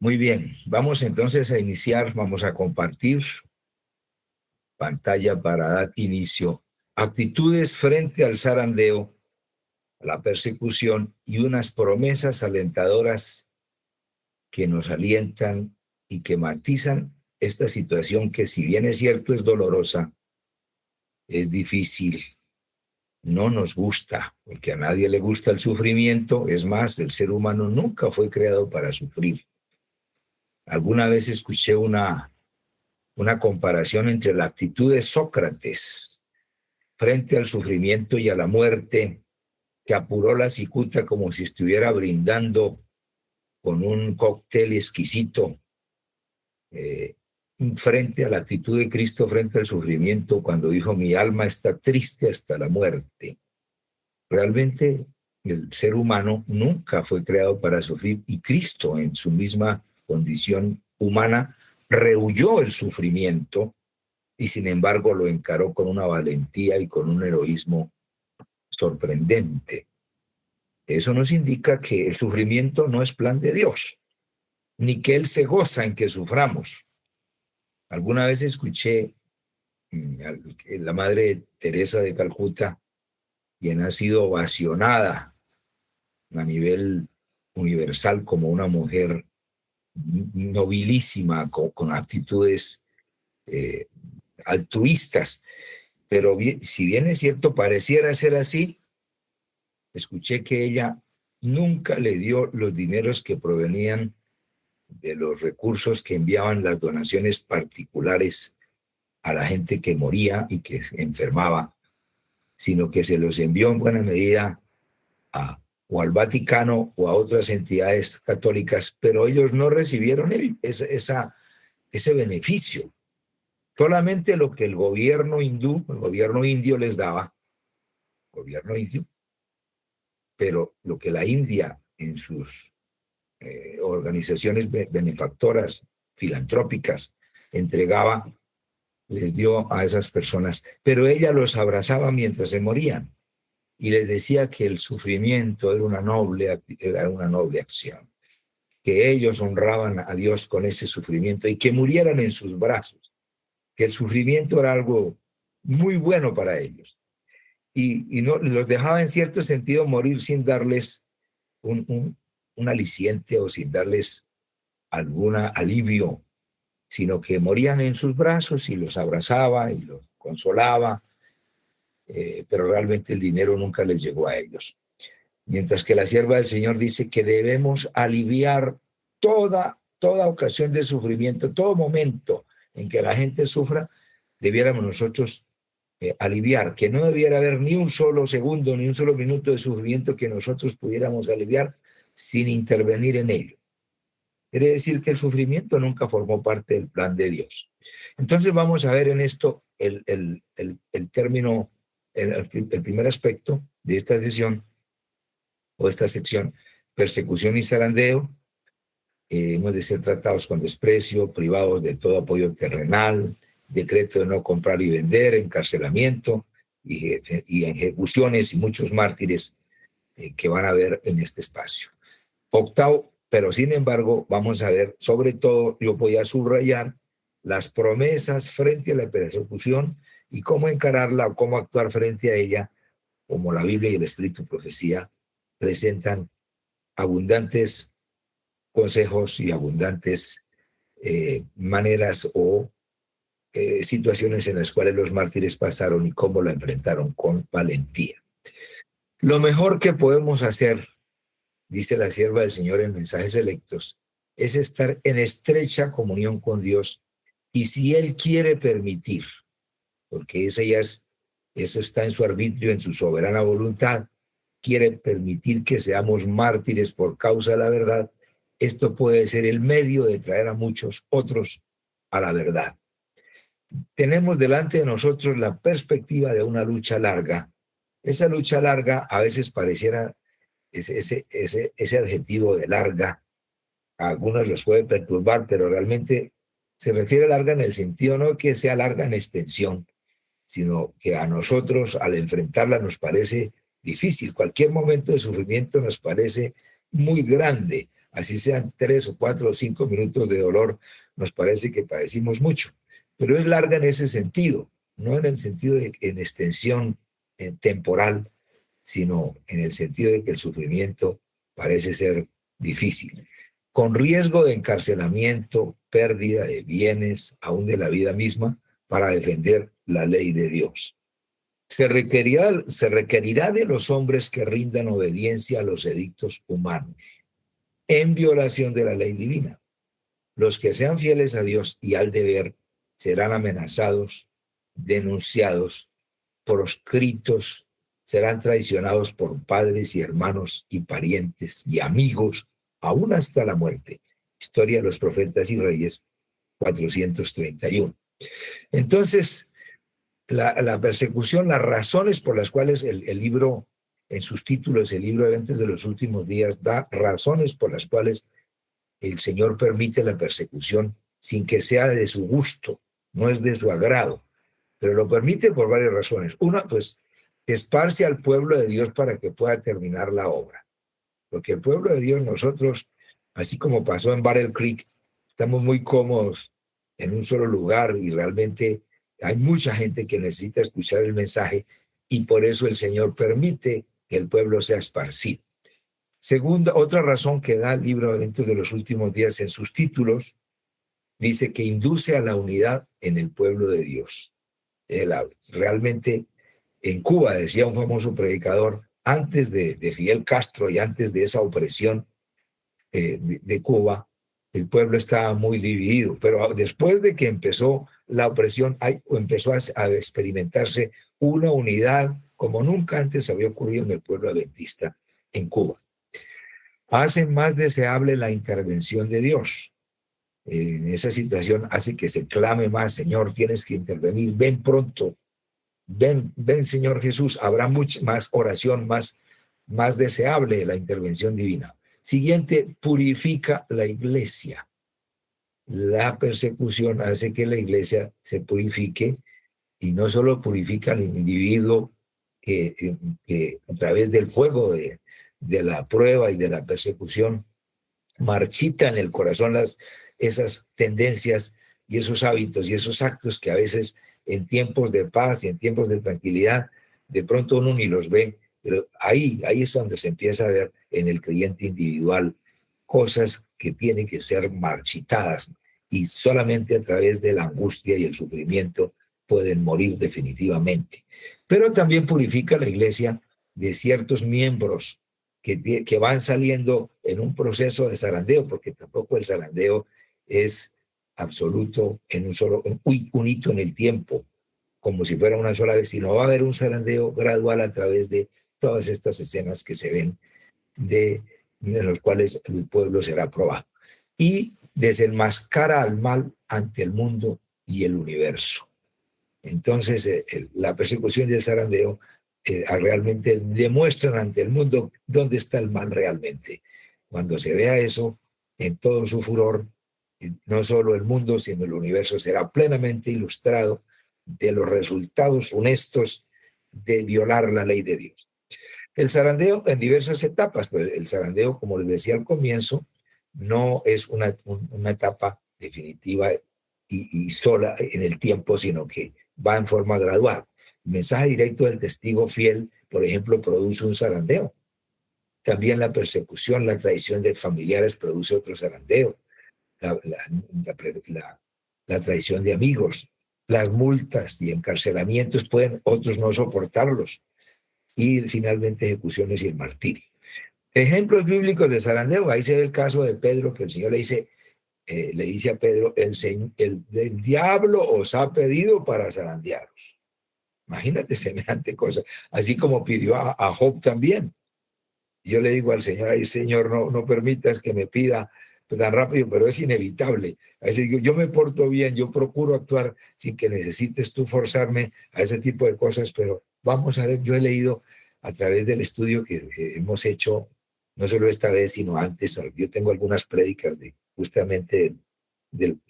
Muy bien, vamos entonces a iniciar, vamos a compartir pantalla para dar inicio. Actitudes frente al zarandeo, a la persecución y unas promesas alentadoras que nos alientan y que matizan esta situación que, si bien es cierto, es dolorosa, es difícil, no nos gusta, porque a nadie le gusta el sufrimiento. Es más, el ser humano nunca fue creado para sufrir. Alguna vez escuché una comparación entre la actitud de Sócrates frente al sufrimiento y a la muerte, que apuró la cicuta como si estuviera brindando con un cóctel exquisito, frente a la actitud de Cristo frente al sufrimiento, cuando dijo: mi alma está triste hasta la muerte. Realmente el ser humano nunca fue creado para sufrir, y Cristo, en su misma condición humana, rehuyó el sufrimiento y sin embargo lo encaró con una valentía y con un heroísmo sorprendente. Eso nos indica que el sufrimiento no es plan de Dios, ni que Él se goza en que suframos. Alguna vez escuché la Madre Teresa de Calcuta, quien ha sido ovacionada a nivel universal como una mujer nobilísima, con actitudes altruistas, pero si bien es cierto, pareciera ser así. Escuché que ella nunca le dio los dineros que provenían de los recursos que enviaban las donaciones particulares a la gente que moría y que se enfermaba, sino que se los envió en buena medida o al Vaticano o a otras entidades católicas, pero ellos no recibieron ese beneficio. Solamente lo que el gobierno indio les daba, gobierno indio, pero lo que la India en sus organizaciones benefactoras, filantrópicas, entregaba, les dio a esas personas. Pero ella los abrazaba mientras se morían y les decía que el sufrimiento era una noble acción, que ellos honraban a Dios con ese sufrimiento y que murieran en sus brazos, que el sufrimiento era algo muy bueno para ellos. Y no los dejaba en cierto sentido morir sin darles un aliciente o sin darles algún alivio, sino que morían en sus brazos y los abrazaba y los consolaba, pero realmente el dinero nunca les llegó a ellos. Mientras que la sierva del Señor dice que debemos aliviar toda ocasión de sufrimiento, todo momento en que la gente sufra, debiéramos nosotros aliviar, que no debiera haber ni un solo segundo, ni un solo minuto de sufrimiento que nosotros pudiéramos aliviar sin intervenir en ello. Quiere decir que el sufrimiento nunca formó parte del plan de Dios. Entonces vamos a ver en esto el término, el primer aspecto de esta sesión o esta sección: persecución y zarandeo. Hemos de ser tratados con desprecio, privados de todo apoyo terrenal, decreto de no comprar y vender, encarcelamiento y ejecuciones y muchos mártires que van a haber en este espacio. Octavo, pero sin embargo, vamos a ver, sobre todo, yo voy a subrayar las promesas frente a la persecución y cómo encararla o cómo actuar frente a ella, como la Biblia y el Espíritu Profecía presentan abundantes consejos y abundantes maneras o situaciones en las cuales los mártires pasaron y cómo la enfrentaron con valentía. Lo mejor que podemos hacer, dice la sierva del Señor en Mensajes Selectos, es estar en estrecha comunión con Dios, y si Él quiere permitir, porque eso está en su arbitrio, en su soberana voluntad, quiere permitir que seamos mártires por causa de la verdad, esto puede ser el medio de traer a muchos otros a la verdad. Tenemos delante de nosotros la perspectiva de una lucha larga. Esa lucha larga a veces pareciera, ese adjetivo de larga, a algunos los puede perturbar, pero realmente se refiere a larga en el sentido no que sea larga en extensión, sino que a nosotros al enfrentarla nos parece difícil. Cualquier momento de sufrimiento nos parece muy grande, así sean 3 o 4 o 5 minutos de dolor, nos parece que padecimos mucho, pero es larga en ese sentido, no en el sentido de en extensión temporal, sino en el sentido de que el sufrimiento parece ser difícil, con riesgo de encarcelamiento, pérdida de bienes, aún de la vida misma, para defender la ley de Dios. Se requerirá de los hombres que rindan obediencia a los edictos humanos, en violación de la ley divina. Los que sean fieles a Dios y al deber serán amenazados, denunciados, proscritos, serán traicionados por padres y hermanos y parientes y amigos, aún hasta la muerte. Historia de los profetas y reyes, 431. Entonces, la persecución, las razones por las cuales el libro, en sus títulos, el libro de Eventos de los Últimos Días, da razones por las cuales el Señor permite la persecución sin que sea de su gusto, no es de su agrado, pero lo permite por varias razones. Una, pues, esparce al pueblo de Dios para que pueda terminar la obra. Porque el pueblo de Dios, nosotros, así como pasó en Battle Creek, estamos muy cómodos en un solo lugar y realmente hay mucha gente que necesita escuchar el mensaje y por eso el Señor permite que el pueblo sea esparcido. Segunda, otra razón que da el libro de Eventos de los Últimos Días en sus títulos, dice que induce a la unidad en el pueblo de Dios. Realmente en Cuba, decía un famoso predicador, antes de Fidel Castro y antes de esa opresión de Cuba, el pueblo estaba muy dividido, pero después de que empezó la opresión, empezó a experimentarse una unidad como nunca antes había ocurrido en el pueblo adventista en Cuba. Hace más deseable la intervención de Dios. En esa situación hace que se clame más: Señor, tienes que intervenir, ven pronto, ven, ven Señor Jesús. Habrá mucha más oración, más deseable la intervención divina. Siguiente, purifica la iglesia. La persecución hace que la iglesia se purifique y no solo purifica al individuo que a través del fuego de la prueba y de la persecución marchita en el corazón esas tendencias y esos hábitos y esos actos que a veces en tiempos de paz y en tiempos de tranquilidad de pronto uno ni los ve, pero ahí es donde se empieza a ver en el creyente individual cosas que tienen que ser marchitadas y solamente a través de la angustia y el sufrimiento pueden morir definitivamente. Pero también purifica la iglesia de ciertos miembros que van saliendo en un proceso de zarandeo, porque tampoco el zarandeo es absoluto en un hito en el tiempo, como si fuera una sola vez, sino va a haber un zarandeo gradual a través de todas estas escenas que se ven de los cuales el pueblo será probado. Y desenmascara al mal ante el mundo y el universo. Entonces, la persecución y el zarandeo realmente demuestran ante el mundo dónde está el mal realmente. Cuando se vea eso en todo su furor, no solo el mundo, sino el universo será plenamente ilustrado de los resultados honestos de violar la ley de Dios. El zarandeo en diversas etapas, pues el zarandeo, como les decía al comienzo, no es una etapa definitiva y sola en el tiempo, sino que va en forma gradual. El mensaje directo del testigo fiel, por ejemplo, produce un zarandeo. También la persecución, la traición de familiares produce otro zarandeo. La traición de amigos, las multas y encarcelamientos pueden otros no soportarlos. Y finalmente ejecuciones y el martirio. Ejemplos bíblicos de zarandeo. Ahí se ve el caso de Pedro, que el Señor le dice a Pedro: el diablo os ha pedido para zarandearos. Imagínate semejante cosa. Así como pidió a Job también. Yo le digo al Señor: ay, Señor, no permitas que me pida tan rápido, pero es inevitable. Así digo, yo me porto bien, yo procuro actuar sin que necesites tú forzarme a ese tipo de cosas, pero vamos a ver, yo he leído a través del estudio que hemos hecho, no solo esta vez, sino antes. Yo tengo algunas prédicas justamente del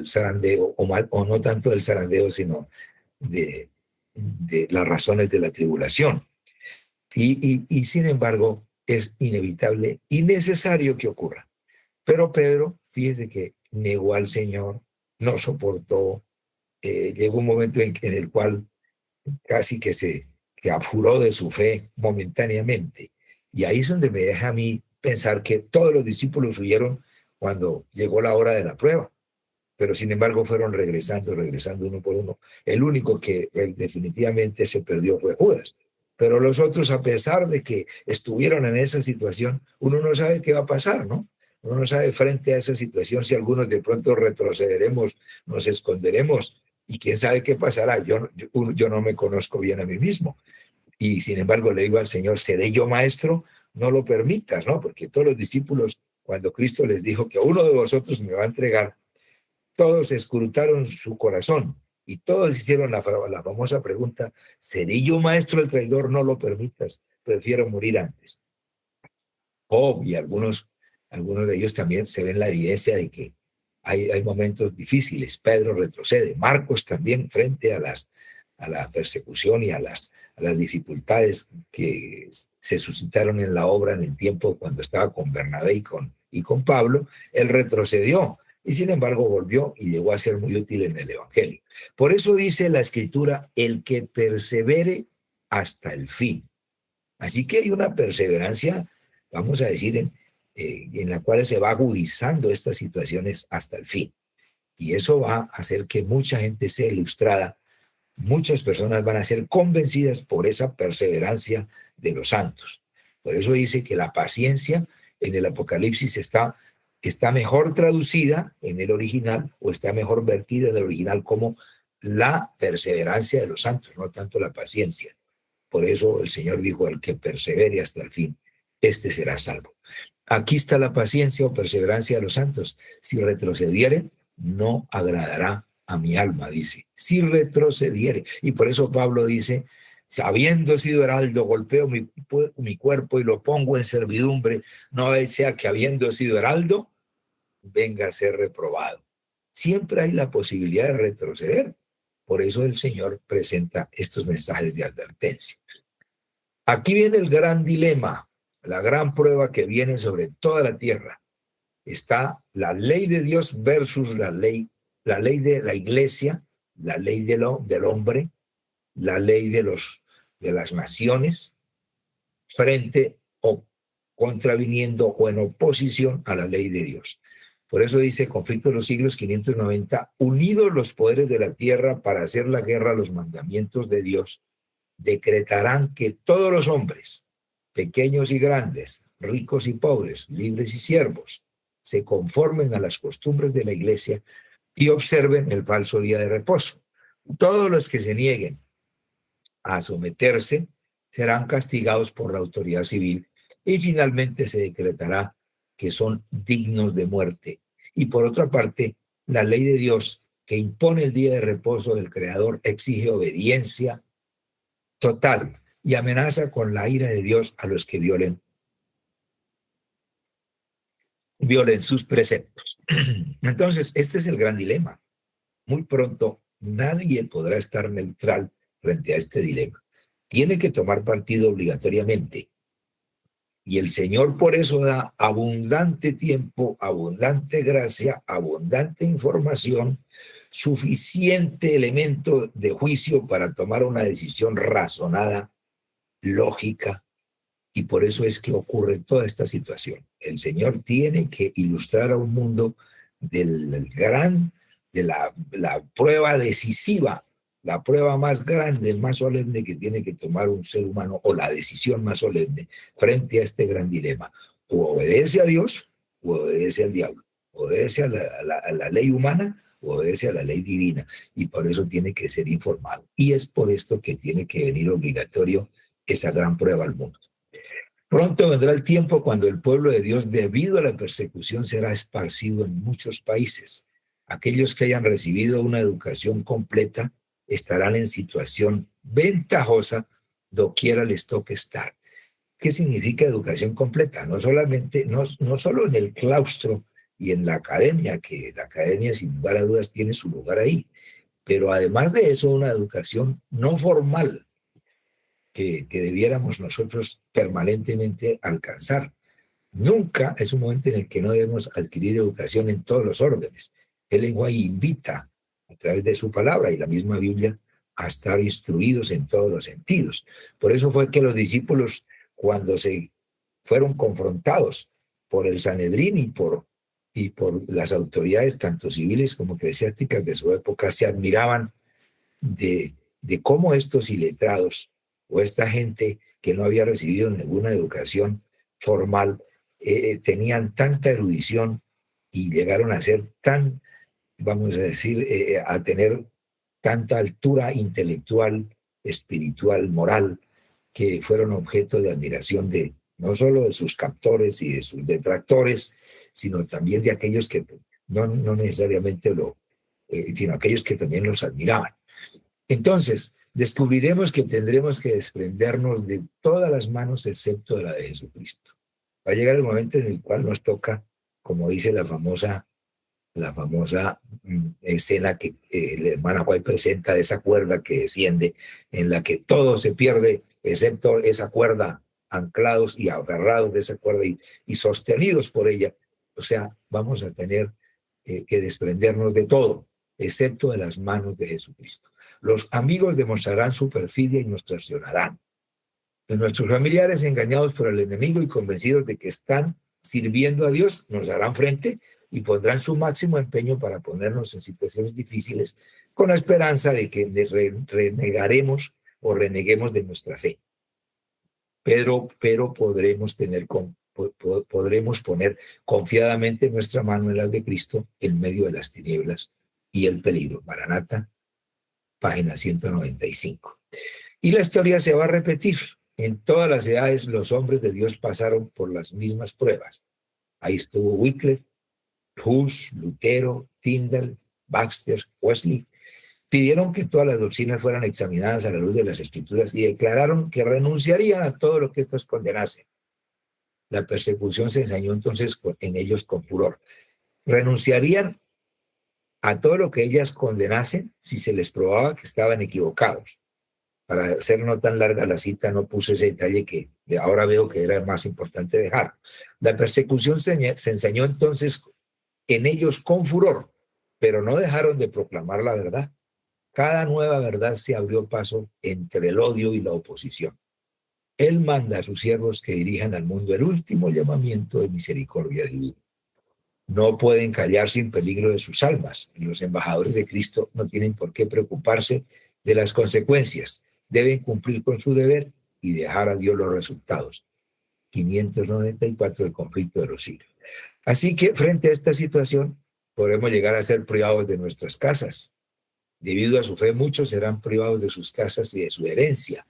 zarandeo, o no tanto del zarandeo, sino de las razones de la tribulación. Y sin embargo, es inevitable y necesario que ocurra. Pero Pedro, fíjese que negó al Señor, no soportó, llegó un momento en el cual casi que apuró de su fe momentáneamente. Y ahí es donde me deja a mí pensar que todos los discípulos huyeron cuando llegó la hora de la prueba, pero sin embargo fueron regresando uno por uno. El único que definitivamente se perdió fue Judas. Pero los otros, a pesar de que estuvieron en esa situación, uno no sabe qué va a pasar, ¿no? Uno no sabe frente a esa situación si algunos de pronto retrocederemos, nos esconderemos y quién sabe qué pasará. Yo no me conozco bien a mí mismo. Y sin embargo le digo al Señor, ¿seré yo maestro? No lo permitas, ¿no? Porque todos los discípulos, cuando Cristo les dijo que uno de vosotros me va a entregar, todos escrutaron su corazón y todos hicieron la famosa pregunta, ¿seré yo maestro el traidor? No lo permitas, prefiero morir antes. Y algunos de ellos también se ven la evidencia de que hay momentos difíciles. Pedro retrocede, Marcos también frente a la persecución y a las dificultades que se suscitaron en la obra en el tiempo cuando estaba con Bernabé y con Pablo, él retrocedió y sin embargo volvió y llegó a ser muy útil en el Evangelio. Por eso dice la Escritura, el que persevere hasta el fin. Así que hay una perseverancia, vamos a decir, en la cual se va agudizando estas situaciones hasta el fin. Y eso va a hacer que mucha gente sea ilustrada, muchas personas van a ser convencidas por esa perseverancia de los santos. Por eso dice que la paciencia en el Apocalipsis está mejor traducida en el original o está mejor vertida en el original como la perseverancia de los santos, no tanto la paciencia. Por eso el Señor dijo, el que persevere hasta el fin, este será salvo. Aquí está la paciencia o perseverancia de los santos. Si retrocediere, no agradará a mi alma, dice. Si retrocediere. Y por eso Pablo dice, habiendo sido heraldo, golpeo mi cuerpo y lo pongo en servidumbre, no sea que habiendo sido heraldo, venga a ser reprobado. Siempre hay la posibilidad de retroceder. Por eso el Señor presenta estos mensajes de advertencia. Aquí viene el gran dilema, la gran prueba que viene sobre toda la tierra. Está la ley de Dios versus la ley de la iglesia, la ley del hombre, la ley de las naciones, frente o contraviniendo o en oposición a la ley de Dios. Por eso dice Conflicto de los siglos 590, unidos los poderes de la tierra para hacer la guerra a los mandamientos de Dios, decretarán que todos los hombres, pequeños y grandes, ricos y pobres, libres y siervos, se conformen a las costumbres de la iglesia y observen el falso día de reposo. Todos los que se nieguen a someterse serán castigados por la autoridad civil y finalmente se decretará que son dignos de muerte. Y por otra parte, la ley de Dios que impone el día de reposo del Creador exige obediencia total y amenaza con la ira de Dios a los que violen sus preceptos. Entonces, este es el gran dilema. Muy pronto nadie podrá estar neutral frente a este dilema. Tiene que tomar partido obligatoriamente. Y el Señor por eso da abundante tiempo, abundante gracia, abundante información, suficiente elemento de juicio para tomar una decisión razonada, lógica, y por eso es que ocurre toda esta situación. El Señor tiene que ilustrar a un mundo de la prueba decisiva, la prueba más grande, más solemne que tiene que tomar un ser humano, o la decisión más solemne frente a este gran dilema. O obedece a Dios o obedece al diablo. Obedece a la ley humana o obedece a la ley divina. Y por eso tiene que ser informado. Y es por esto que tiene que venir obligatorio esa gran prueba al mundo. Pronto vendrá el tiempo cuando el pueblo de Dios, debido a la persecución, será esparcido en muchos países. Aquellos que hayan recibido una educación completa estarán en situación ventajosa doquiera les toque estar. ¿Qué significa educación completa? No solo en el claustro y en la academia, que la academia sin lugar a dudas tiene su lugar ahí, pero además de eso, una educación no formal, que debiéramos nosotros permanentemente alcanzar. Nunca es un momento en el que no debemos adquirir educación en todos los órdenes. El lenguaje invita a través de su palabra y la misma Biblia a estar instruidos en todos los sentidos. Por eso fue que los discípulos, cuando se fueron confrontados por el Sanedrín y por las autoridades, tanto civiles como eclesiásticas de su época, se admiraban de cómo estos iletrados o esta gente que no había recibido ninguna educación formal tenían tanta erudición y llegaron a ser tan, vamos a decir, a tener tanta altura intelectual, espiritual, moral, que fueron objeto de admiración de no solo de sus captores y de sus detractores, sino también de aquellos que no necesariamente sino aquellos que también los admiraban. Entonces, descubriremos que tendremos que desprendernos de todas las manos excepto de la de Jesucristo. Va a llegar el momento en el cual nos toca, como dice la famosa escena que la hermana White presenta de esa cuerda que desciende, en la que todo se pierde, excepto esa cuerda, anclados y agarrados de esa cuerda y sostenidos por ella. O sea, vamos a tener que desprendernos de todo, excepto de las manos de Jesucristo. Los amigos demostrarán su perfidia y nos traicionarán. Nuestros familiares, engañados por el enemigo y convencidos de que están sirviendo a Dios, nos darán frente y pondrán su máximo empeño para ponernos en situaciones difíciles con la esperanza de que renegaremos o reneguemos de nuestra fe. Pero podremos poner confiadamente nuestra mano en las de Cristo en medio de las tinieblas y el peligro. Maranata, página 195. Y la historia se va a repetir. En todas las edades los hombres de Dios pasaron por las mismas pruebas. Ahí estuvo Wycliffe, Hus, Lutero, Tyndale, Baxter, Wesley. Pidieron que todas las doctrinas fueran examinadas a la luz de las Escrituras y declararon que renunciarían a todo lo que éstas condenasen. La persecución se ensañó entonces en ellos con furor. Renunciarían a todo lo que ellas condenasen si se les probaba que estaban equivocados. Para hacer no tan larga la cita, no puse ese detalle que ahora veo que era más importante dejar. La persecución se ensañó entonces en ellos con furor, pero no dejaron de proclamar la verdad. Cada nueva verdad se abrió paso entre el odio y la oposición. Él manda a sus siervos que dirijan al mundo el último llamamiento de misericordia divina. No pueden callar sin peligro de sus almas. Los embajadores de Cristo no tienen por qué preocuparse de las consecuencias. Deben cumplir con su deber y dejar a Dios los resultados. 594 del conflicto de los siglos. Así que frente a esta situación podemos llegar a ser privados de nuestras casas. Debido a su fe, muchos serán privados de sus casas y de su herencia,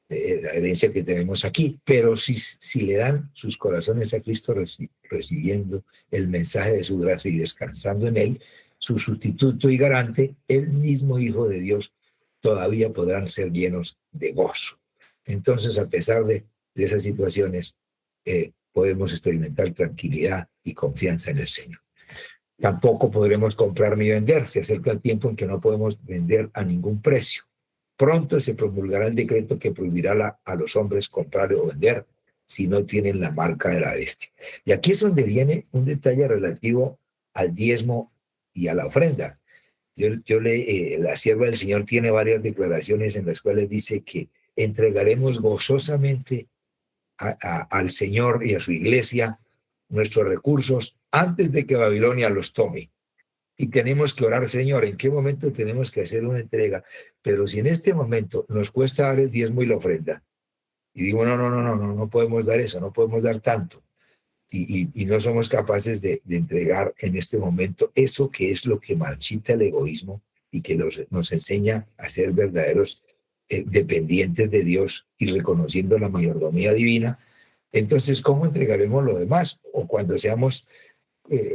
de la herencia que tenemos aquí. Pero si le dan sus corazones a Cristo recibiendo el mensaje de su gracia y descansando en él, su sustituto y garante, el mismo Hijo de Dios, todavía podrán ser llenos de gozo. Entonces, a pesar de esas situaciones, podemos experimentar tranquilidad y confianza en el Señor. Tampoco podremos comprar ni vender. Se acerca el tiempo en que no podemos vender a ningún precio. Pronto se promulgará el decreto que prohibirá a los hombres comprar o vender si no tienen la marca de la bestia. Y aquí es donde viene un detalle relativo al diezmo y a la ofrenda. La sierva del Señor tiene varias declaraciones en las cuales dice que entregaremos gozosamente al Señor y a su iglesia nuestros recursos antes de que Babilonia los tome. Y tenemos que orar, Señor, ¿en qué momento tenemos que hacer una entrega? Pero si en este momento nos cuesta dar el diezmo y la ofrenda, y digo, no podemos dar eso, no podemos dar tanto, y no somos capaces de entregar en este momento eso que es lo que marchita el egoísmo y que nos enseña a ser verdaderos dependientes de Dios y reconociendo la mayordomía divina, entonces, ¿cómo entregaremos lo demás? O cuando seamos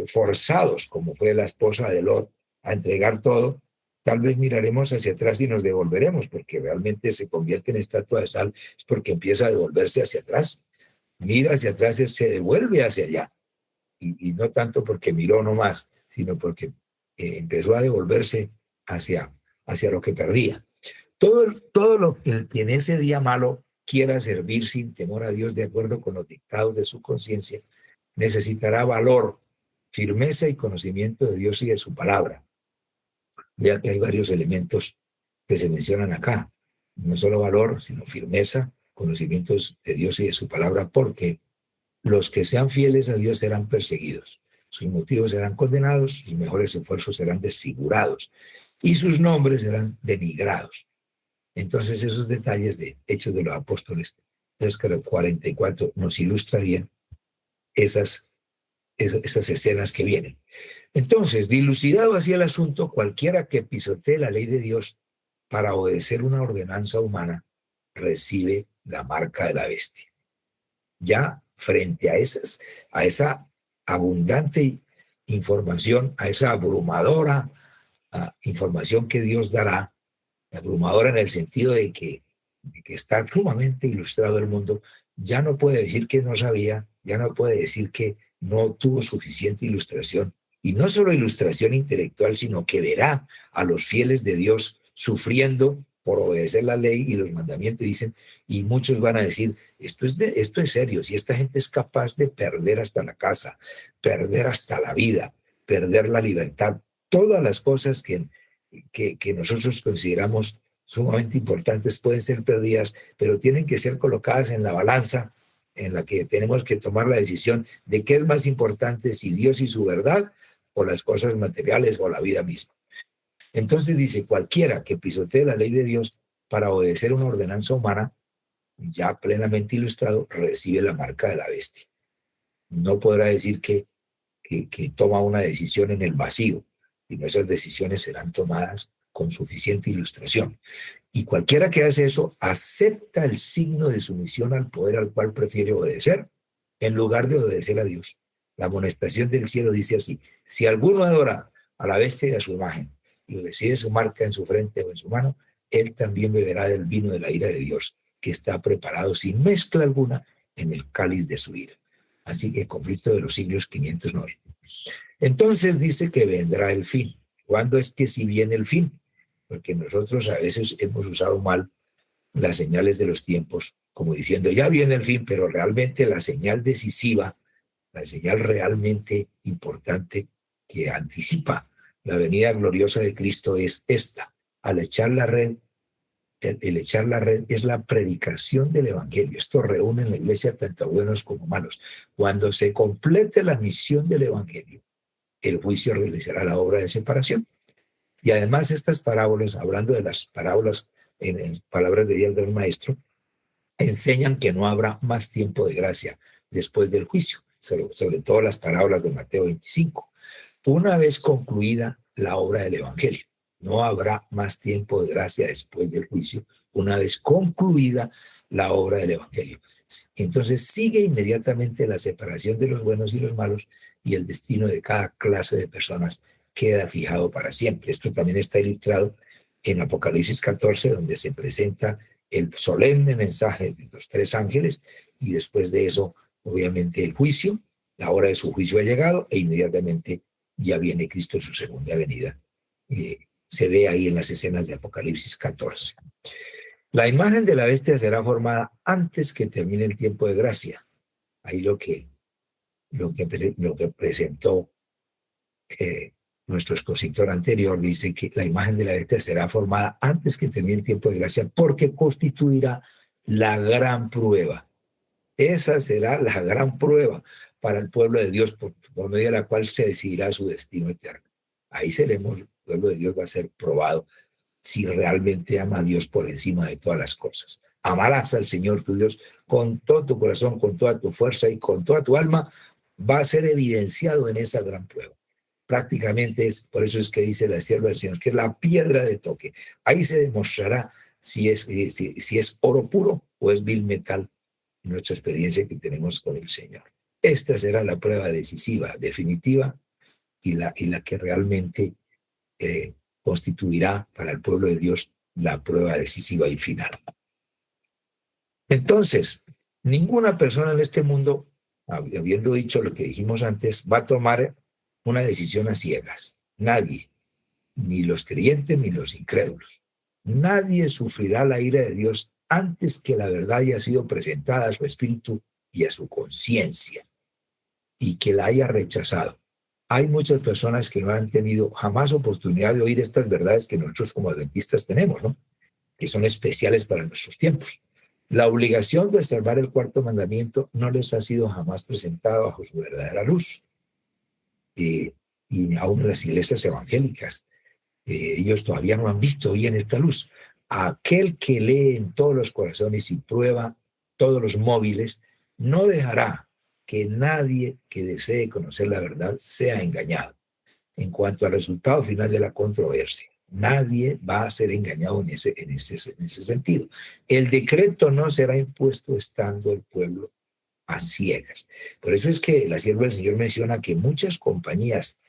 forzados, como fue la esposa de Lot, a entregar todo, tal vez miraremos hacia atrás y nos devolveremos, porque realmente se convierte en estatua de sal, es porque empieza a devolverse hacia atrás. Mira hacia atrás y se devuelve hacia allá. Y no tanto porque miró nomás, sino porque empezó a devolverse hacia lo que perdía. Todo lo que en ese día malo quiera servir sin temor a Dios de acuerdo con los dictados de su conciencia, necesitará valor, firmeza y conocimiento de Dios y de su palabra, ya que hay varios elementos que se mencionan acá. No solo valor, sino firmeza, conocimientos de Dios y de su palabra, porque los que sean fieles a Dios serán perseguidos, sus motivos serán condenados, sus mejores esfuerzos serán desfigurados y sus nombres serán denigrados. Entonces esos detalles de Hechos de los Apóstoles 3:44 nos ilustrarían esas escenas que vienen. Entonces, dilucidado así el asunto, cualquiera que pisotee la ley de Dios para obedecer una ordenanza humana recibe la marca de la bestia. Ya frente a esa abundante información, a esa abrumadora información que Dios dará, abrumadora en el sentido de que está sumamente ilustrado el mundo, ya no puede decir que no sabía, ya no puede decir que no tuvo suficiente ilustración, y no solo ilustración intelectual, sino que verá a los fieles de Dios sufriendo por obedecer la ley y los mandamientos, dicen, y muchos van a decir, esto es serio, si esta gente es capaz de perder hasta la casa, perder hasta la vida, perder la libertad, todas las cosas que nosotros consideramos sumamente importantes pueden ser perdidas, pero tienen que ser colocadas en la balanza en la que tenemos que tomar la decisión de qué es más importante, si Dios y su verdad o las cosas materiales o la vida misma. Entonces dice, cualquiera que pisotee la ley de Dios para obedecer una ordenanza humana, ya plenamente ilustrado, recibe la marca de la bestia. No podrá decir que toma una decisión en el vacío, sino esas decisiones serán tomadas con suficiente ilustración. Y cualquiera que hace eso acepta el signo de sumisión al poder al cual prefiere obedecer en lugar de obedecer a Dios. La amonestación del cielo dice así: si alguno adora a la bestia y a su imagen y recibe su marca en su frente o en su mano, él también beberá del vino de la ira de Dios, que está preparado sin mezcla alguna en el cáliz de su ira. Así que conflicto de los siglos 590. Entonces dice que vendrá el fin. ¿Cuándo es que si viene el fin? Porque nosotros a veces hemos usado mal las señales de los tiempos, como diciendo, ya viene el fin, pero realmente la señal decisiva, la señal realmente importante que anticipa la venida gloriosa de Cristo es esta. Al echar la red, el echar la red es la predicación del Evangelio. Esto reúne en la iglesia tanto buenos como malos. Cuando se complete la misión del Evangelio, el juicio realizará la obra de separación. Y además estas parábolas, hablando de las parábolas en palabras de Díaz del Maestro, enseñan que no habrá más tiempo de gracia después del juicio, sobre todo las parábolas de Mateo 25. Una vez concluida la obra del Evangelio, no habrá más tiempo de gracia después del juicio, una vez concluida la obra del Evangelio. Entonces sigue inmediatamente la separación de los buenos y los malos, y el destino de cada clase de personas queda fijado para siempre. Esto también está ilustrado en Apocalipsis 14, donde se presenta el solemne mensaje de los tres ángeles, y después de eso, obviamente, el juicio. La hora de su juicio ha llegado e inmediatamente ya viene Cristo en su segunda venida. Se ve ahí en las escenas de Apocalipsis 14. La imagen de la bestia será formada antes que termine el tiempo de gracia. Ahí lo que presentó nuestro expositor anterior dice que la imagen de la bestia será formada antes que termine el tiempo de gracia, porque constituirá la gran prueba. Esa será la gran prueba para el pueblo de Dios, por medio de la cual se decidirá su destino eterno. Ahí seremos, el pueblo de Dios va a ser probado si realmente ama a Dios por encima de todas las cosas. Amarás al Señor tu Dios con todo tu corazón, con toda tu fuerza y con toda tu alma. Va a ser evidenciado en esa gran prueba. Prácticamente por eso es que dice la sierva del Señor, que es la piedra de toque. Ahí se demostrará si es oro puro o es vil metal, en nuestra experiencia que tenemos con el Señor. Esta será la prueba decisiva, definitiva, y la que realmente constituirá para el pueblo de Dios la prueba decisiva y final. Entonces, ninguna persona en este mundo, habiendo dicho lo que dijimos antes, va a tomar una decisión a ciegas. Nadie, ni los creyentes ni los incrédulos. Nadie sufrirá la ira de Dios antes que la verdad haya sido presentada a su espíritu y a su conciencia, y que la haya rechazado. Hay muchas personas que no han tenido jamás oportunidad de oír estas verdades que nosotros como adventistas tenemos, ¿no? Que son especiales para nuestros tiempos. La obligación de observar el cuarto mandamiento no les ha sido jamás presentada bajo su verdadera luz. Y aún en las iglesias evangélicas, ellos todavía no han visto bien esta luz. Aquel que lee en todos los corazones y prueba todos los móviles, no dejará que nadie que desee conocer la verdad sea engañado. En cuanto al resultado final de la controversia, nadie va a ser engañado en ese sentido. El decreto no será impuesto estando el pueblo a ciegas. Por eso es que la sierva del Señor menciona que muchas compañías,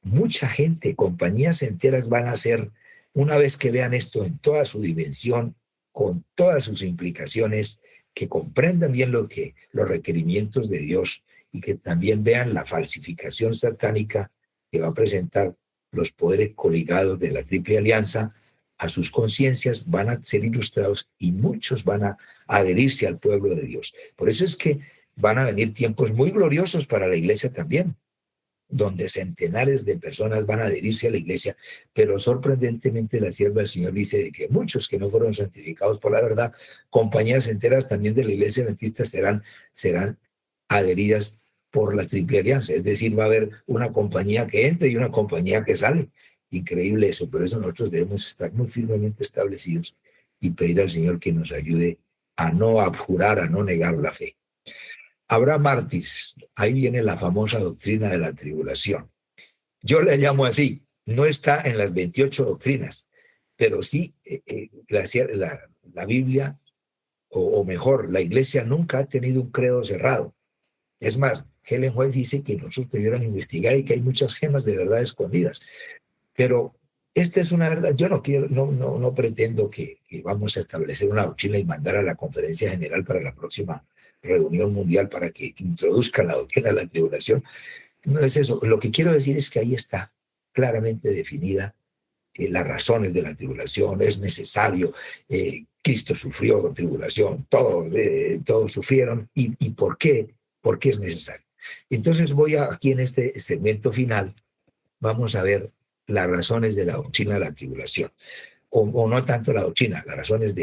mucha gente, compañías enteras van a ser, una vez que vean esto en toda su dimensión, con todas sus implicaciones, que comprendan bien los requerimientos de Dios y que también vean la falsificación satánica que va a presentar los poderes coligados de la Triple Alianza a sus conciencias, van a ser ilustrados y muchos van a adherirse al pueblo de Dios. Por eso es que van a venir tiempos muy gloriosos para la iglesia también, donde centenares de personas van a adherirse a la iglesia, pero sorprendentemente la sierva del Señor dice que muchos que no fueron santificados por la verdad, compañías enteras también de la iglesia adventista serán adheridas por la Triple Alianza. Es decir, va a haber una compañía que entra y una compañía que sale. Increíble eso, por eso nosotros debemos estar muy firmemente establecidos y pedir al Señor que nos ayude a no abjurar, a no negar la fe. Habrá mártires. Ahí viene la famosa doctrina de la tribulación. Yo la llamo así. No está en las 28 doctrinas, pero sí la Biblia, o mejor, la iglesia nunca ha tenido un credo cerrado. Es más, Helen White dice que nosotros debieran investigar y que hay muchas gemas de verdad escondidas. Pero esta es una verdad. Yo no pretendo que vamos a establecer una doctrina y mandar a la conferencia general para la próxima reunión mundial para que introduzca la doctrina de la tribulación. No es eso. Lo que quiero decir es que ahí está claramente definida las razones de la tribulación. Es necesario. Cristo sufrió con tribulación. Todos sufrieron. ¿Y por qué? ¿Por qué es necesario? Entonces aquí en este segmento final, vamos a ver las razones de la doctrina de la tribulación. O no tanto la doctrina, las razones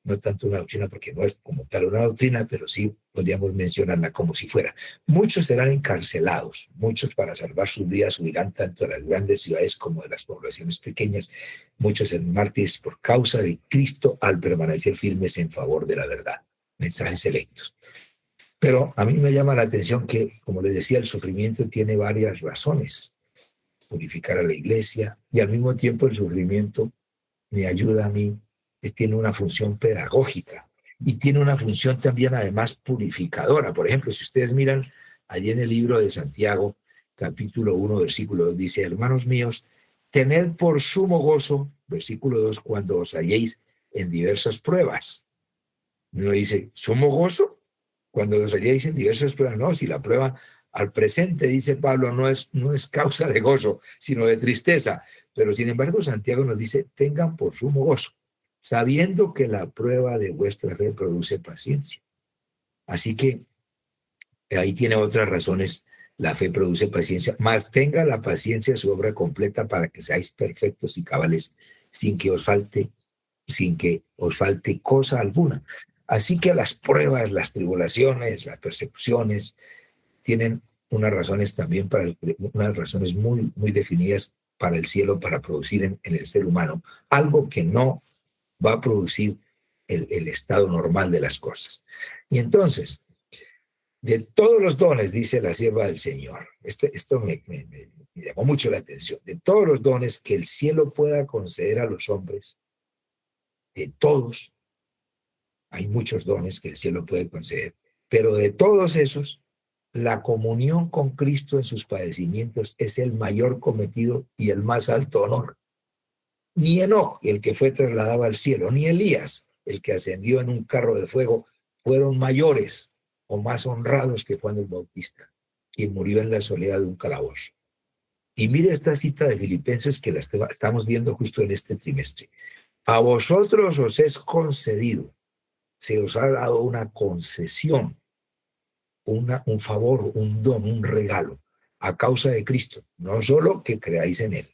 no tanto una doctrina porque no es como tal una doctrina, pero sí podríamos mencionarla como si fuera. Muchos serán encarcelados, muchos para salvar sus vidas huirán tanto de las grandes ciudades como de las poblaciones pequeñas, muchos serán mártires por causa de Cristo al permanecer firmes en favor de la verdad. Mensajes selectos. Pero a mí me llama la atención que, como les decía, el sufrimiento tiene varias razones. Purificar a la iglesia, y al mismo tiempo el sufrimiento me ayuda a mí, tiene una función pedagógica y tiene una función también además purificadora. Por ejemplo, si ustedes miran allí en el libro de Santiago, capítulo 1, versículo 2, dice: hermanos míos, tened por sumo gozo, versículo 2, cuando os halléis en diversas pruebas. Uno dice, ¿sumo gozo? Cuando os halléis en diversas pruebas. No, si la prueba al presente, dice Pablo, no es causa de gozo, sino de tristeza. Pero sin embargo, Santiago nos dice, tengan por sumo gozo, sabiendo que la prueba de vuestra fe produce paciencia. Así que ahí tiene otras razones. La fe produce paciencia, mas tenga la paciencia su obra completa para que seáis perfectos y cabales, sin que os falte cosa alguna. Así que las pruebas, las tribulaciones, las persecuciones tienen unas razones también unas razones muy, muy definidas para el cielo, para producir en el ser humano algo que no va a producir el estado normal de las cosas. Y entonces, de todos los dones, dice la sierva del Señor, esto me llamó mucho la atención, de todos los dones que el cielo pueda conceder a los hombres, de todos, hay muchos dones que el cielo puede conceder, pero de todos esos, la comunión con Cristo en sus padecimientos es el mayor cometido y el más alto honor. Ni Enoc, el que fue trasladado al cielo, ni Elías, el que ascendió en un carro de fuego, fueron mayores o más honrados que Juan el Bautista, quien murió en la soledad de un calabozo. Y mire esta cita de Filipenses que la estamos viendo justo en este trimestre. A vosotros os es concedido se os ha dado una concesión, un favor, un don, un regalo, a causa de Cristo. No solo que creáis en Él.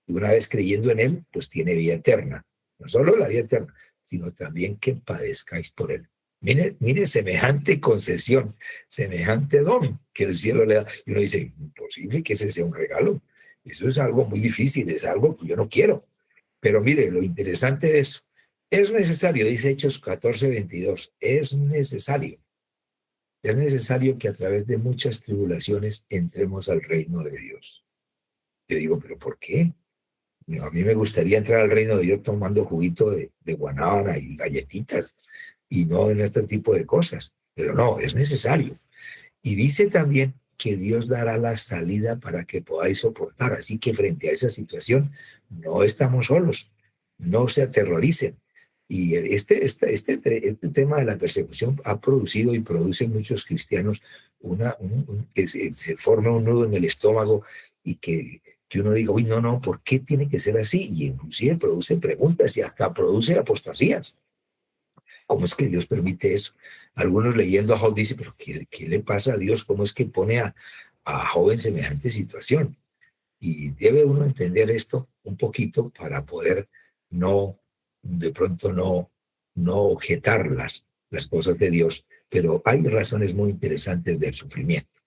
Y una vez creyendo en Él, pues tiene vida eterna. No solo la vida eterna, sino también que padezcáis por Él. Mire semejante concesión, semejante don que el cielo le da. Y uno dice, imposible que ese sea un regalo. Eso es algo muy difícil, es algo que yo no quiero. Pero mire, lo interesante de eso, es necesario, dice Hechos 14:22, es necesario que a través de muchas tribulaciones entremos al reino de Dios. Yo digo, ¿pero por qué? A mí me gustaría entrar al reino de Dios tomando juguito de guanábana y galletitas y no en este tipo de cosas. Pero no, es necesario. Y dice también que Dios dará la salida para que podáis soportar. Así que frente a esa situación no estamos solos. No se aterroricen. Y este tema de la persecución ha producido y produce en muchos cristianos que se forma un nudo en el estómago y que uno diga, uy, no, ¿por qué tiene que ser así? Y inclusive produce preguntas y hasta produce apostasías. ¿Cómo es que Dios permite eso? Algunos leyendo a Job dicen, pero ¿qué le pasa a Dios? ¿Cómo es que pone a Job en semejante situación? Y debe uno entender esto un poquito para poder de pronto no objetar las cosas de Dios, pero hay razones muy interesantes del sufrimiento.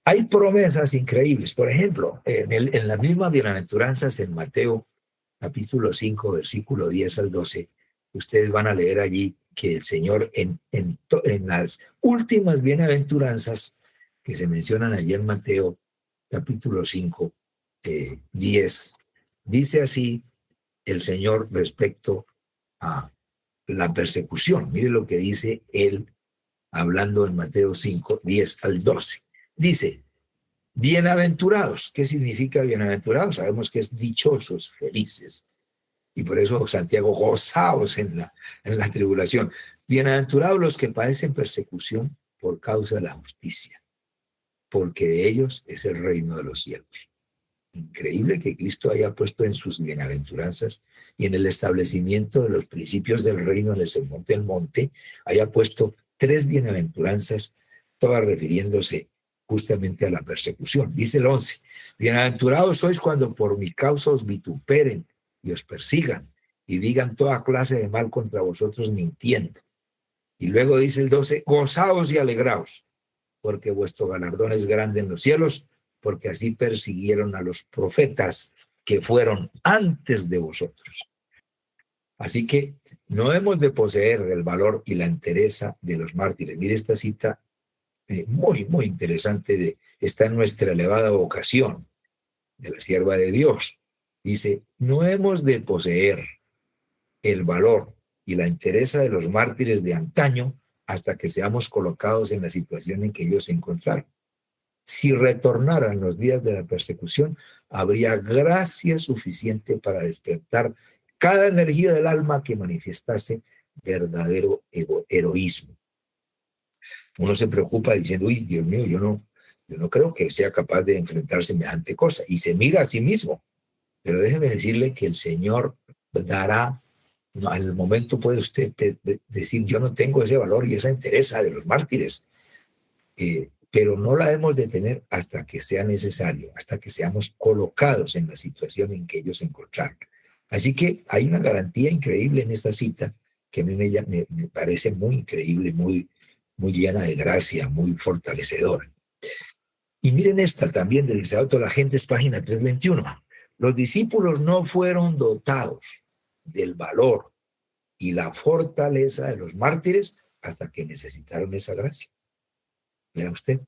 Hay promesas increíbles. Por ejemplo, en las mismas bienaventuranzas en Mateo capítulo 5, versículo 10 al 12, ustedes van a leer allí que el Señor en las últimas bienaventuranzas que se mencionan allí en Mateo capítulo 5, 10, dice así el Señor respecto a la persecución. Mire lo que dice él hablando en Mateo 5, 10 al 12. Dice, bienaventurados. ¿Qué significa bienaventurados? Sabemos que es dichosos, felices. Y por eso Santiago, gozaos en la tribulación. Bienaventurados los que padecen persecución por causa de la justicia, porque de ellos es el reino de los cielos. Increíble que Cristo haya puesto en sus bienaventuranzas y en el establecimiento de los principios del reino en el sermón del monte, haya puesto 3 bienaventuranzas, todas refiriéndose justamente a la persecución. Dice el 11, bienaventurados sois cuando por mi causa os vituperen y os persigan y digan toda clase de mal contra vosotros mintiendo. Y luego dice el 12, gozaos y alegraos, porque vuestro galardón es grande en los cielos, porque así persiguieron a los profetas que fueron antes de vosotros. Así que no hemos de poseer el valor y la entereza de los mártires. Mire esta cita muy interesante, está en nuestra elevada vocación de la sierva de Dios. Dice, no hemos de poseer el valor y la entereza de los mártires de antaño hasta que seamos colocados en la situación en que ellos se encontraron. Si retornaran los días de la persecución, habría gracia suficiente para despertar cada energía del alma que manifestase verdadero heroísmo. Uno se preocupa diciendo, uy, Dios mío, yo no creo que sea capaz de enfrentar semejante cosa, y se mira a sí mismo. Pero déjeme decirle que el Señor dará, no, al momento puede usted decir, yo no tengo ese valor y esa entereza de los mártires, pero no la hemos de tener hasta que sea necesario, hasta que seamos colocados en la situación en que ellos se encontraron. Así que hay una garantía increíble en esta cita que a mí me parece muy increíble, muy llena de gracia, muy fortalecedora. Y miren esta también del Desahogo de la Gente, es página 321. Los discípulos no fueron dotados del valor y la fortaleza de los mártires hasta que necesitaron esa gracia. Vea usted,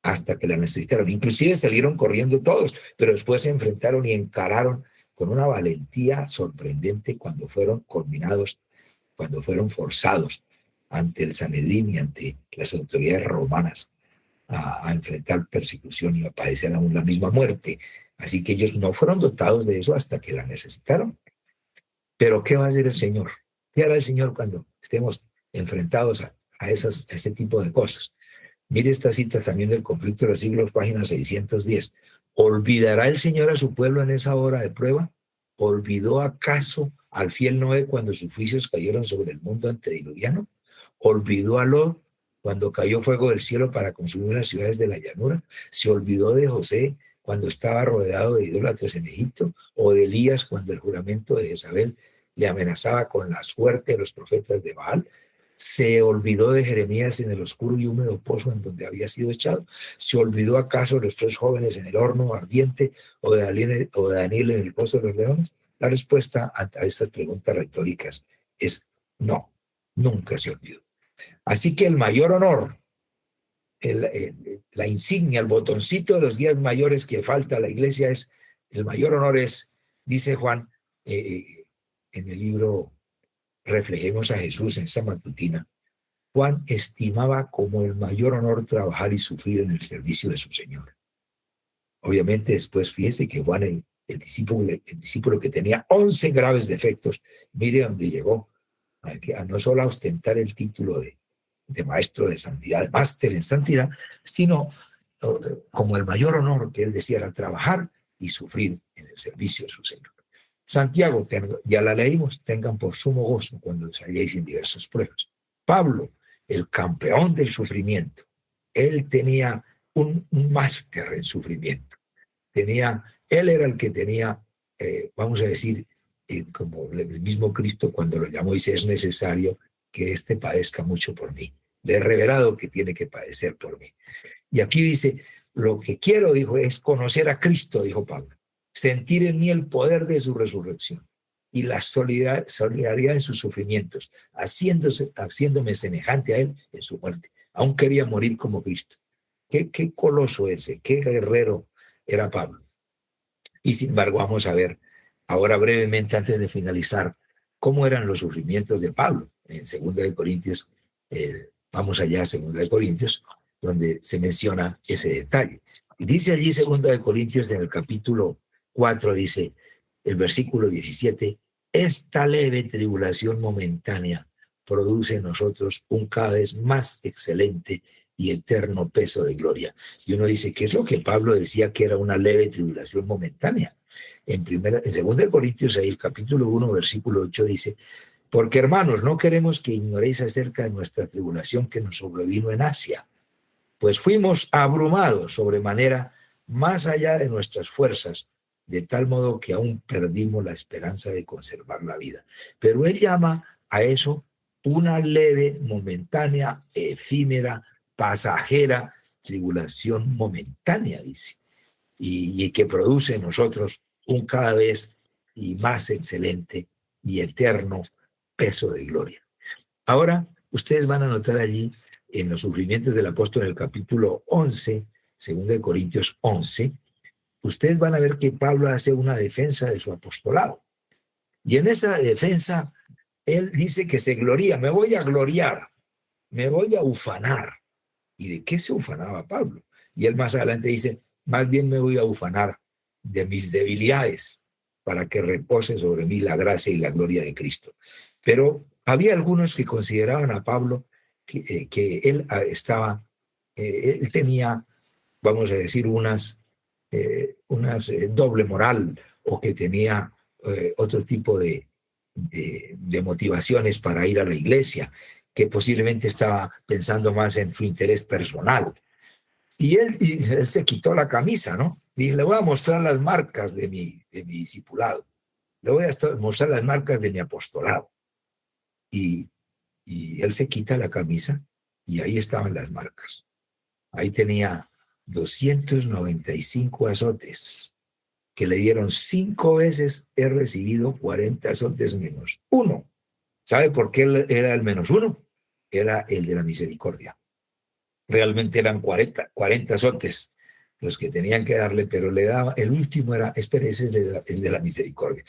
hasta que la necesitaron. Inclusive salieron corriendo todos, pero después se enfrentaron y encararon con una valentía sorprendente cuando fueron conminados, cuando fueron forzados ante el Sanedrín y ante las autoridades romanas a enfrentar persecución y a padecer aún la misma muerte. Así que ellos no fueron dotados de eso hasta que la necesitaron. Pero ¿qué va a hacer el Señor? ¿Qué hará el Señor cuando estemos enfrentados a ese tipo de cosas? Mire esta cita también del Conflicto de los Siglos, página 610. ¿Olvidará el Señor a su pueblo en esa hora de prueba? ¿Olvidó acaso al fiel Noé cuando sus juicios cayeron sobre el mundo antediluviano, olvidó a Lot cuando cayó fuego del cielo para consumir las ciudades de la llanura, se olvidó de José cuando estaba rodeado de idólatras en Egipto, o de Elías cuando el juramento de Jezabel le amenazaba con la suerte de los profetas de Baal. ¿Se olvidó de Jeremías en el oscuro y húmedo pozo en donde había sido echado? ¿Se olvidó acaso de los 3 jóvenes en el horno ardiente o de Daniel en el pozo de los leones? La respuesta a estas preguntas retóricas es no, nunca se olvidó. Así que el mayor honor, la insignia, el botoncito de los días mayores que falta a la iglesia es, el mayor honor es, dice Juan en el libro Reflejemos a Jesús en esa matutina, Juan estimaba como el mayor honor trabajar y sufrir en el servicio de su Señor. Obviamente después fíjese que Juan, el discípulo que tenía 11 graves defectos, mire dónde llegó, a no solo a ostentar el título de maestro de santidad, máster en santidad, sino como el mayor honor que él decía era trabajar y sufrir en el servicio de su Señor. Santiago, ya la leímos, tengan por sumo gozo cuando os halléis en diversas pruebas. Pablo, el campeón del sufrimiento, él tenía un máster en sufrimiento. Él era el que tenía, vamos a decir, como el mismo Cristo cuando lo llamó, dice, es necesario que éste padezca mucho por mí. Le he revelado que tiene que padecer por mí. Y aquí dice, lo que quiero, dijo, es conocer a Cristo, dijo Pablo, sentir en mí el poder de su resurrección y la solidaridad en sus sufrimientos, haciéndome semejante a él en su muerte. Aún quería morir como Cristo. Qué coloso ese, qué guerrero era Pablo. Y sin embargo, vamos a ver ahora brevemente, antes de finalizar, cómo eran los sufrimientos de Pablo. En 2 Corintios, vamos allá a 2 Corintios, donde se menciona ese detalle. Dice allí 2 Corintios en el capítulo 4, dice el versículo 17, esta leve tribulación momentánea produce en nosotros un cada vez más excelente y eterno peso de gloria. Y uno dice, ¿qué es lo que Pablo decía que era una leve tribulación momentánea? En 2 Corintios 6, capítulo 1, versículo 8 dice, porque hermanos, no queremos que ignoréis acerca de nuestra tribulación que nos sobrevino en Asia, pues fuimos abrumados sobremanera más allá de nuestras fuerzas, de tal modo que aún perdimos la esperanza de conservar la vida. Pero él llama a eso una leve, momentánea, efímera, pasajera tribulación momentánea, dice, y que produce en nosotros un cada vez y más excelente y eterno peso de gloria. Ahora, ustedes van a notar allí en los sufrimientos del apóstol en el capítulo 11, 2 Corintios 11, ustedes van a ver que Pablo hace una defensa de su apostolado. Y en esa defensa, él dice que se gloría, me voy a gloriar, me voy a ufanar. ¿Y de qué se ufanaba Pablo? Y él más adelante dice, más bien me voy a ufanar de mis debilidades para que repose sobre mí la gracia y la gloria de Cristo. Pero había algunos que consideraban a Pablo que él él tenía, vamos a decir, unas doble moral, o que tenía otro tipo de motivaciones para ir a la iglesia, que posiblemente estaba pensando más en su interés personal. Y él se quitó la camisa, ¿no? Y le voy a mostrar las marcas de mi discipulado. Le voy a mostrar las marcas de mi apostolado. Y él se quita la camisa y ahí estaban las marcas. Ahí tenía 295 azotes que le dieron 5 veces. He recibido 40 azotes menos 1. ¿Sabe por qué él era el menos 1? Era el de la misericordia. Realmente eran 40 azotes los que tenían que darle, pero le daba, el último era, espere, ese es el de la misericordia.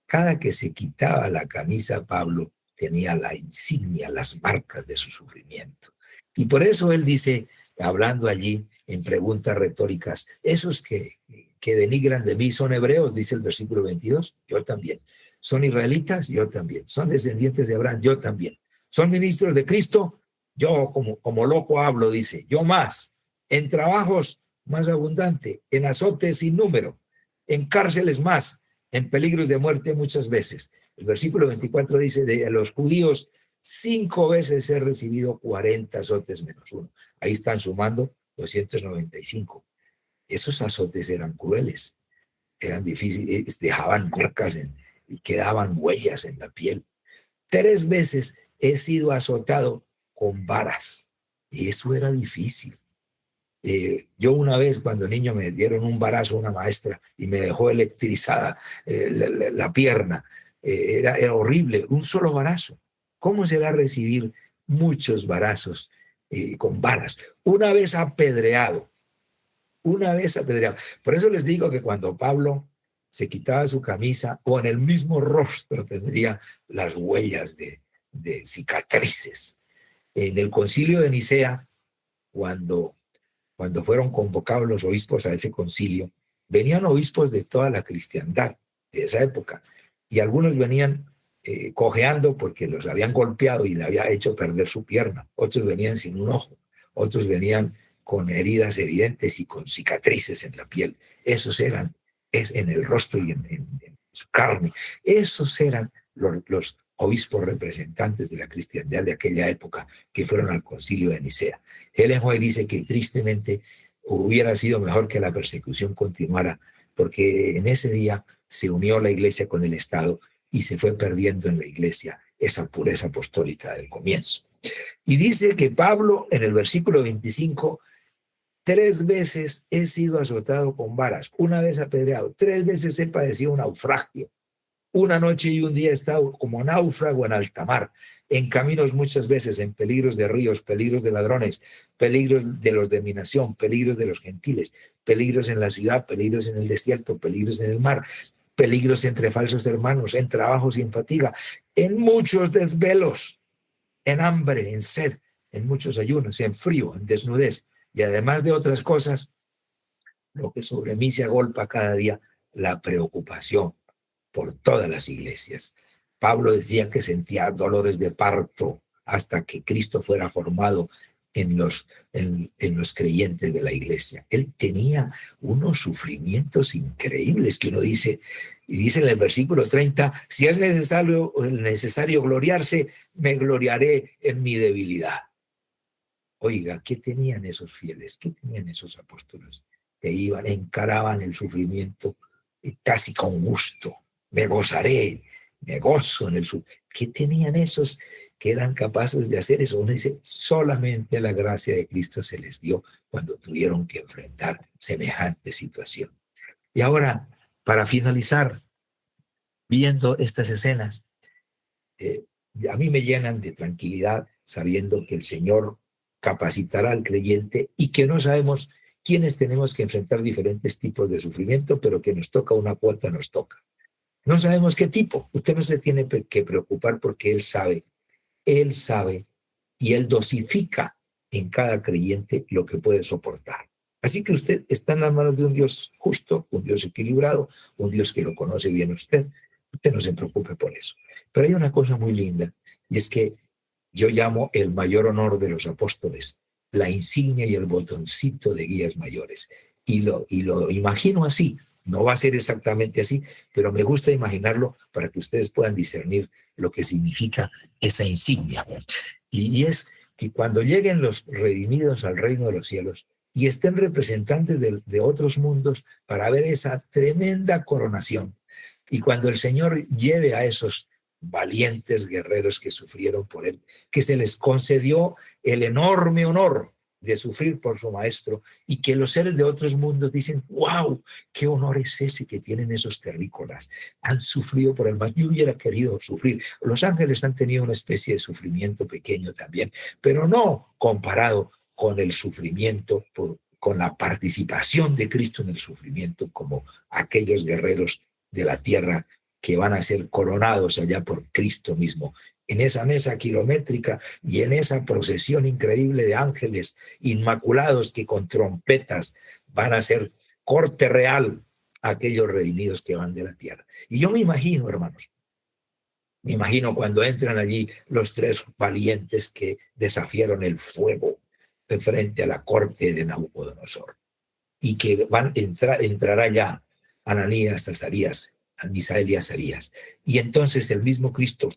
Cada que se quitaba la camisa, Pablo tenía la insignia, las marcas de su sufrimiento. Y por eso él dice, hablando allí en preguntas retóricas, esos que denigran de mí son hebreos, dice el versículo 22, yo también. Son israelitas, yo también. Son descendientes de Abraham, yo también. Son ministros de Cristo, yo como loco hablo, dice, yo más. En trabajos más abundante, en azotes sin número, en cárceles más, en peligros de muerte muchas veces. El versículo 24 dice, de los judíos 5 veces he recibido 40 azotes menos uno. Ahí están sumando 295. Esos azotes eran crueles, eran difíciles, dejaban marcas y quedaban huellas en la piel. 3 veces he sido azotado con varas y eso era difícil. Yo una vez cuando niño me dieron un varazo a una maestra y me dejó electrizada la pierna. Era horrible, un solo varazo. ¿Cómo será recibir muchos varazos con varas? Una vez apedreado. Por eso les digo que cuando Pablo se quitaba su camisa, o en el mismo rostro tendría las huellas de cicatrices. En el concilio de Nicea, cuando fueron convocados los obispos a ese concilio, venían obispos de toda la cristiandad de esa época, y algunos venían cojeando porque los habían golpeado y le había hecho perder su pierna, otros venían sin un ojo, otros venían con heridas evidentes y con cicatrices en la piel. Es en el rostro y en su carne. Esos eran los obispos representantes de la cristiandad de aquella época que fueron al concilio de Nicea. Ellen White dice que tristemente hubiera sido mejor que la persecución continuara, porque en ese día se unió la iglesia con el Estado y se fue perdiendo en la iglesia esa pureza apostólica del comienzo. Y dice que Pablo en el versículo 25, 3 veces he sido azotado con varas, una vez apedreado, 3 veces he padecido un naufragio. Una noche y un día he estado como náufrago en alta mar, en caminos muchas veces, en peligros de ríos, peligros de ladrones, peligros de los de mi nación, peligros de los gentiles, peligros en la ciudad, peligros en el desierto, peligros en el mar, peligros entre falsos hermanos, en trabajos y en fatiga, en muchos desvelos, en hambre, en sed, en muchos ayunos, en frío, en desnudez, y además de otras cosas, lo que sobre mí se agolpa cada día, la preocupación por todas las iglesias. Pablo decía que sentía dolores de parto hasta que Cristo fuera formado en los creyentes de la iglesia. Él tenía unos sufrimientos increíbles que uno dice, y dice en el versículo 30, si es necesario gloriarse, me gloriaré en mi debilidad. Oiga, ¿qué tenían esos fieles? ¿Qué tenían esos apóstoles? Que encaraban el sufrimiento casi con gusto. Me gozaré, me gozo en el sufrimiento. ¿Qué tenían esos que eran capaces de hacer eso? Uno dice, solamente la gracia de Cristo se les dio cuando tuvieron que enfrentar semejante situación. Y ahora, para finalizar, viendo estas escenas, a mí me llenan de tranquilidad sabiendo que el Señor capacitará al creyente y que no sabemos quiénes tenemos que enfrentar diferentes tipos de sufrimiento, pero que nos toca una cuota, nos toca. No sabemos qué tipo. Usted no se tiene que preocupar porque Él sabe y Él dosifica en cada creyente lo que puede soportar. Así que usted está en las manos de un Dios justo, un Dios equilibrado, un Dios que lo conoce bien a usted. Usted no se preocupe por eso. Pero hay una cosa muy linda, y es que yo llamo el mayor honor de los apóstoles, la insignia y el botoncito de guías mayores. Y lo imagino así. No va a ser exactamente así, pero me gusta imaginarlo para que ustedes puedan discernir lo que significa esa insignia. Y es que cuando lleguen los redimidos al reino de los cielos y estén representantes de otros mundos para ver esa tremenda coronación, y cuando el Señor lleve a esos valientes guerreros que sufrieron por Él, que se les concedió el enorme honor de sufrir por su maestro, y que los seres de otros mundos dicen, wow, qué honor es ese que tienen esos terrícolas, han sufrido por el maestro. Yo hubiera querido sufrir. Los ángeles han tenido una especie de sufrimiento pequeño también, pero no comparado con el sufrimiento, con la participación de Cristo en el sufrimiento, como aquellos guerreros de la tierra que van a ser coronados allá por Cristo mismo, en esa mesa kilométrica y en esa procesión increíble de ángeles inmaculados que con trompetas van a ser corte real a aquellos redimidos que van de la tierra. Y yo me imagino, hermanos, me imagino cuando entran allí los 3 valientes que desafiaron el fuego de frente a la corte de Nabucodonosor, y que entrará ya Ananías, Azarías a Misael y a Azarías. Y entonces el mismo Cristo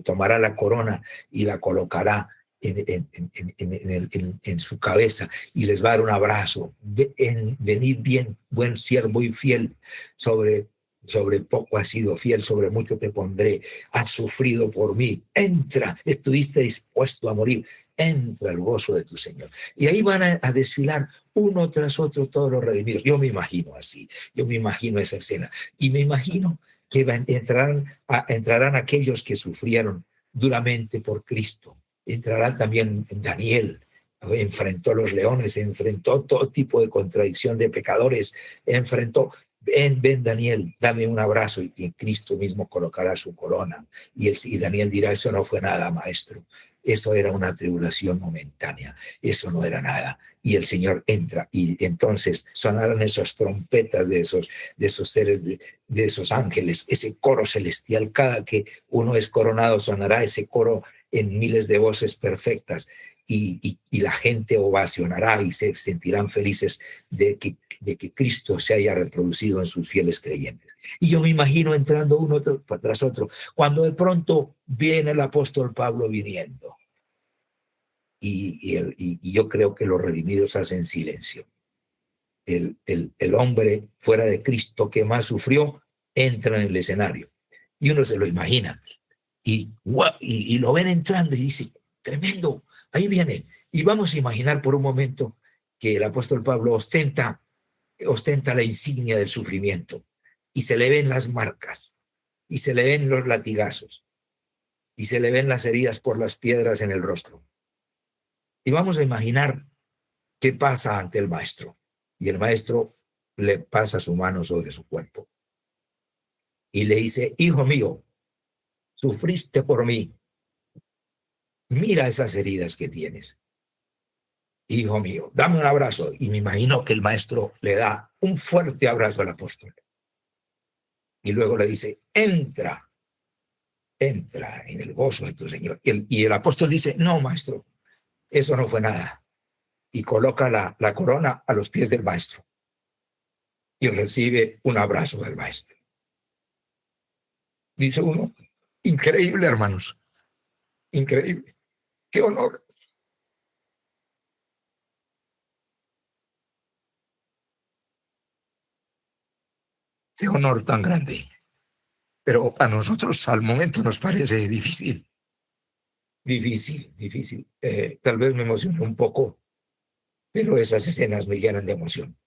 tomará la corona y la colocará en su cabeza y les va a dar un abrazo. Venid bien, buen siervo y fiel, sobre poco has sido fiel, sobre mucho te pondré, has sufrido por mí, entra, estuviste dispuesto a morir, entra al gozo de tu Señor. Y ahí van a desfilar uno tras otro todos los redimidos. Yo me imagino así, yo me imagino esa escena y me imagino que entrarán aquellos que sufrieron duramente por Cristo. Entrará también Daniel, enfrentó a los leones, enfrentó todo tipo de contradicción de pecadores, enfrentó, ven Daniel, dame un abrazo, y Cristo mismo colocará su corona, y Daniel dirá, eso no fue nada, maestro, eso era una tribulación momentánea, eso no era nada. Y el Señor entra, y entonces sonarán esas trompetas de esos seres, de esos ángeles, ese coro celestial. Cada que uno es coronado sonará ese coro en miles de voces perfectas, y la gente ovacionará y se sentirán felices de que Cristo se haya reproducido en sus fieles creyentes. Y yo me imagino entrando uno tras otro, cuando de pronto viene el apóstol Pablo viniendo. Y yo creo que los redimidos hacen silencio. El hombre fuera de Cristo que más sufrió entra en el escenario. Y uno se lo imagina. Y lo ven entrando y dice, tremendo, ahí viene. Y vamos a imaginar por un momento que el apóstol Pablo ostenta la insignia del sufrimiento, y se le ven las marcas, y se le ven los latigazos, y se le ven las heridas por las piedras en el rostro. Y vamos a imaginar qué pasa ante el maestro. Y el maestro le pasa su mano sobre su cuerpo y le dice, hijo mío, sufriste por mí, mira esas heridas que tienes. Hijo mío, dame un abrazo. Y me imagino que el maestro le da un fuerte abrazo al apóstol. Y luego le dice, entra en el gozo de tu Señor. Y el apóstol dice, no, maestro, eso no fue nada. Y coloca la corona a los pies del maestro. Y recibe un abrazo del maestro. Dice uno, increíble, hermanos, increíble. Qué honor. Qué honor tan grande. Pero a nosotros al momento nos parece difícil. Difícil. Tal vez me emocioné un poco, pero esas escenas me llenan de emoción.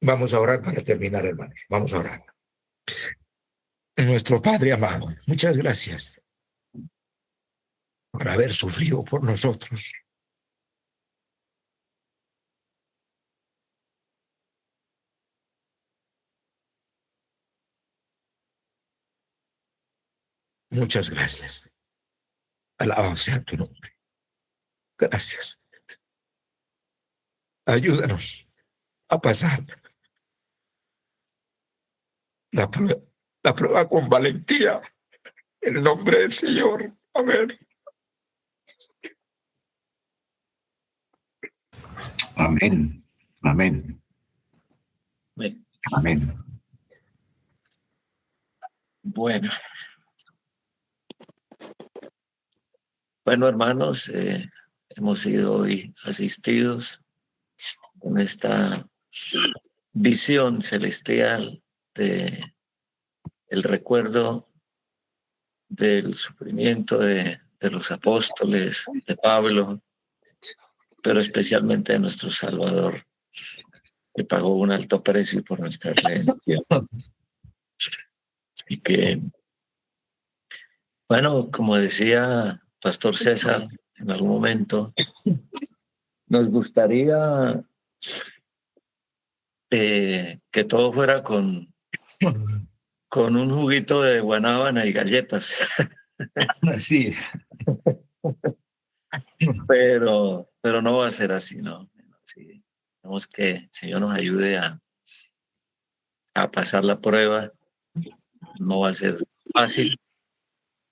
Vamos a orar para terminar, hermanos. Vamos a orar. Nuestro Padre amado, muchas gracias por haber sufrido por nosotros. Muchas gracias. Alabado sea tu nombre. Gracias. Ayúdanos a pasar la prueba, la prueba con valentía. En el nombre del Señor. Amén. Amén. Amén. Amén. Bueno, hermanos, hemos sido hoy asistidos con esta visión celestial de el recuerdo del sufrimiento de los apóstoles, de Pablo, pero especialmente de nuestro Salvador, que pagó un alto precio por nuestra redención. Y que, bueno, como decía Pastor César en algún momento, nos gustaría que todo fuera con un juguito de guanábana y galletas. Sí. Pero no va a ser así, ¿no? Sí, tenemos que el Señor nos ayude a pasar la prueba. No va a ser fácil,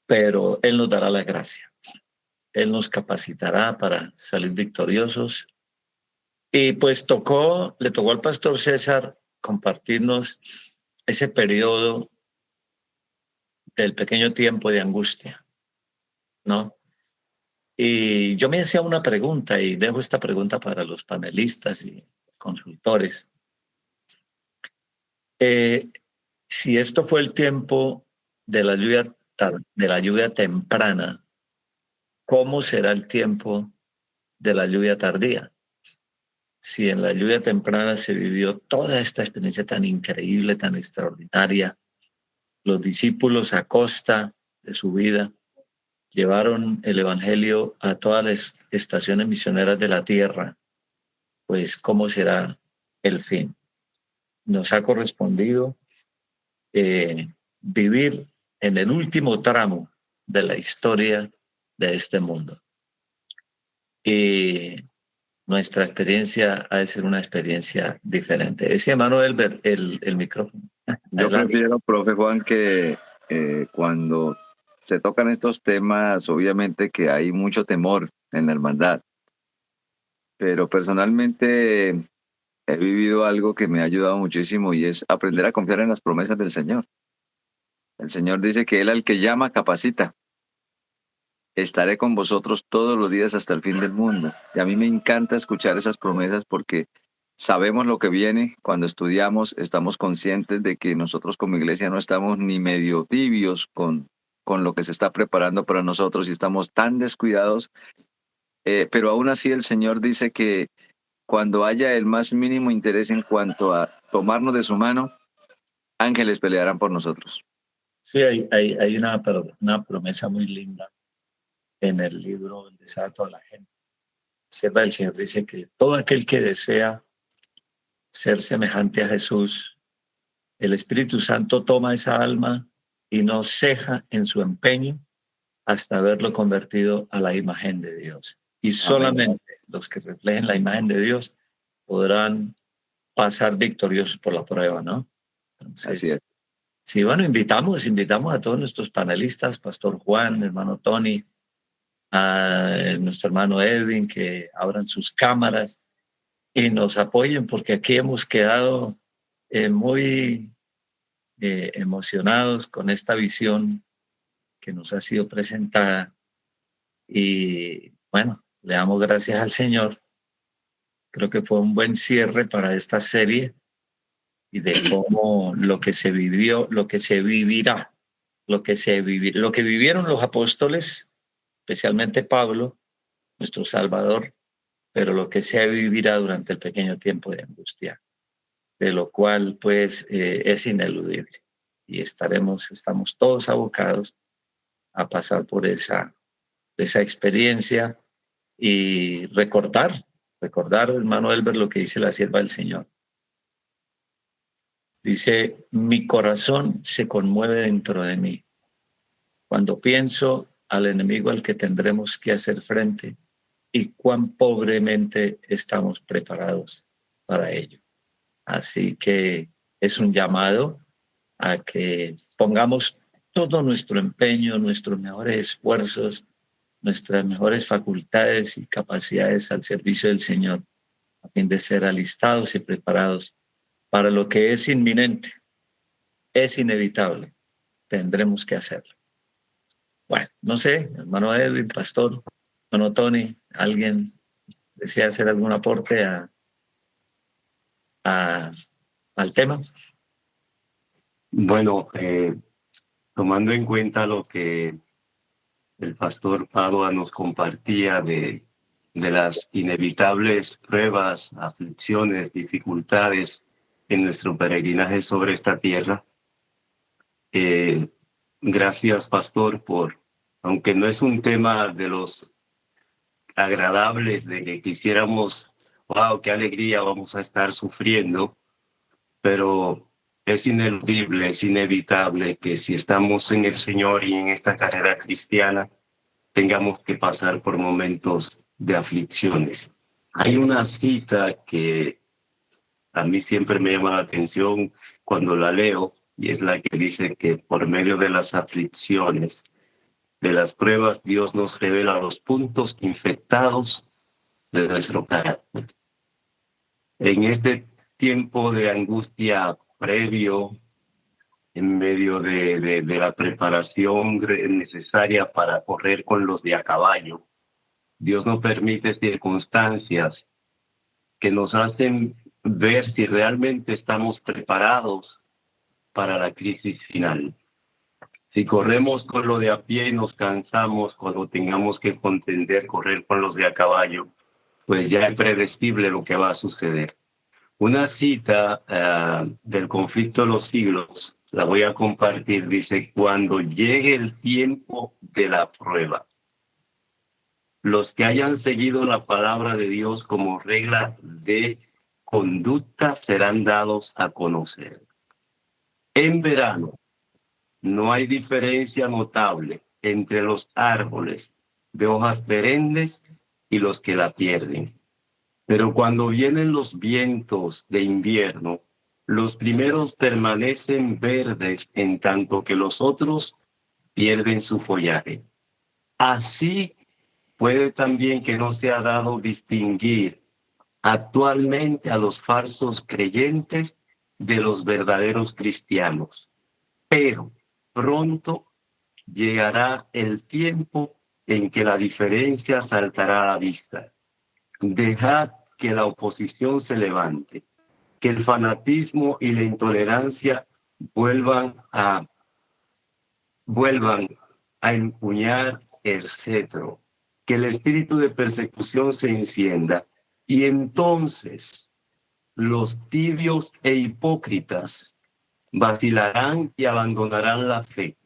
pero Él nos dará la gracia. Él nos capacitará para salir victoriosos. Y pues le tocó al pastor César compartirnos ese periodo del pequeño tiempo de angustia, ¿no? Y yo me hacía una pregunta, y dejo esta pregunta para los panelistas y consultores. Si esto fue el tiempo de la lluvia temprana, ¿cómo será el tiempo de la lluvia tardía? Si en la lluvia temprana se vivió toda esta experiencia tan increíble, tan extraordinaria, los discípulos a costa de su vida llevaron el evangelio a todas las estaciones misioneras de la tierra, pues ¿cómo será el fin? Nos ha correspondido vivir en el último tramo de la historia de este mundo. Y nuestra experiencia ha de ser una experiencia diferente. Decía Manuel, el micrófono. Yo Adelante. prefiero, profe Juan, que cuando se tocan estos temas, obviamente que hay mucho temor en la hermandad, pero personalmente he vivido algo que me ha ayudado muchísimo y es aprender a confiar en las promesas del Señor. El Señor dice que Él al que llama capacita. Estaré con vosotros todos los días hasta el fin del mundo. Y a mí me encanta escuchar esas promesas porque sabemos lo que viene. Cuando estudiamos, estamos conscientes de que nosotros como iglesia no estamos ni medio tibios con lo que se está preparando para nosotros y estamos tan descuidados. Pero aún así el Señor dice que cuando haya el más mínimo interés en cuanto a tomarnos de su mano, ángeles pelearán por nosotros. Sí, hay una promesa muy linda en el libro donde está toda la gente. Sierva del Señor dice que todo aquel que desea ser semejante a Jesús, el Espíritu Santo toma esa alma y no ceja en su empeño hasta verlo convertido a la imagen de Dios. Y solamente los que reflejen la imagen de Dios podrán pasar victoriosos por la prueba, ¿no? Entonces, Así es. sí, bueno, invitamos a todos nuestros panelistas, Pastor Juan, hermano Tony, a nuestro hermano Edwin, que abran sus cámaras y nos apoyen, porque aquí hemos quedado muy emocionados con esta visión que nos ha sido presentada. Y bueno, le damos gracias al Señor. Creo que fue un buen cierre para esta serie y de cómo lo que se vivió, lo que se vivirá, lo que vivieron los apóstoles, especialmente Pablo, nuestro Salvador, pero lo que se vivirá durante el pequeño tiempo de angustia, de lo cual pues es ineludible. Y estamos todos abocados a pasar por esa experiencia y recordar, hermano Elber, lo que dice la sierva del Señor. Dice, mi corazón se conmueve dentro de mí cuando pienso al enemigo al que tendremos que hacer frente y cuán pobremente estamos preparados para ello. Así que es un llamado a que pongamos todo nuestro empeño, nuestros mejores esfuerzos, nuestras mejores facultades y capacidades al servicio del Señor, a fin de ser alistados y preparados para lo que es inminente, es inevitable, tendremos que hacerlo. Bueno, no sé, hermano Edwin, pastor, hermano Tony, ¿alguien desea hacer algún aporte al tema? Bueno, tomando en cuenta lo que el pastor Padua nos compartía de las inevitables pruebas, aflicciones, dificultades en nuestro peregrinaje sobre esta tierra. Gracias, pastor, aunque no es un tema de los agradables, de que quisiéramos, wow, qué alegría, vamos a estar sufriendo, pero es ineludible, es inevitable que si estamos en el Señor y en esta carrera cristiana, tengamos que pasar por momentos de aflicciones. Hay una cita que a mí siempre me llama la atención cuando la leo, y es la que dice que por medio de las aflicciones, de las pruebas, Dios nos revela los puntos infectados de nuestro carácter. En este tiempo de angustia previo en medio de la preparación necesaria para correr con los de a caballo. Dios nos permite circunstancias que nos hacen ver si realmente estamos preparados para la crisis final. Si corremos con lo de a pie y nos cansamos cuando tengamos que contender, correr con los de a caballo, pues ya es predecible lo que va a suceder. Una cita del conflicto de los siglos, la voy a compartir, dice: cuando llegue el tiempo de la prueba, los que hayan seguido la palabra de Dios como regla de conducta serán dados a conocer. En verano no hay diferencia notable entre los árboles de hojas perennes y los que la pierden. Pero cuando vienen los vientos de invierno, los primeros permanecen verdes en tanto que los otros pierden su follaje. Así puede también que no se ha dado distinguir actualmente a los falsos creyentes de los verdaderos cristianos. Pero pronto llegará el tiempo en que la diferencia saltará a la vista. Dejad que la oposición se levante, que el fanatismo y la intolerancia vuelvan a empuñar el cetro, que el espíritu de persecución se encienda, y entonces los tibios e hipócritas vacilarán y abandonarán la fe,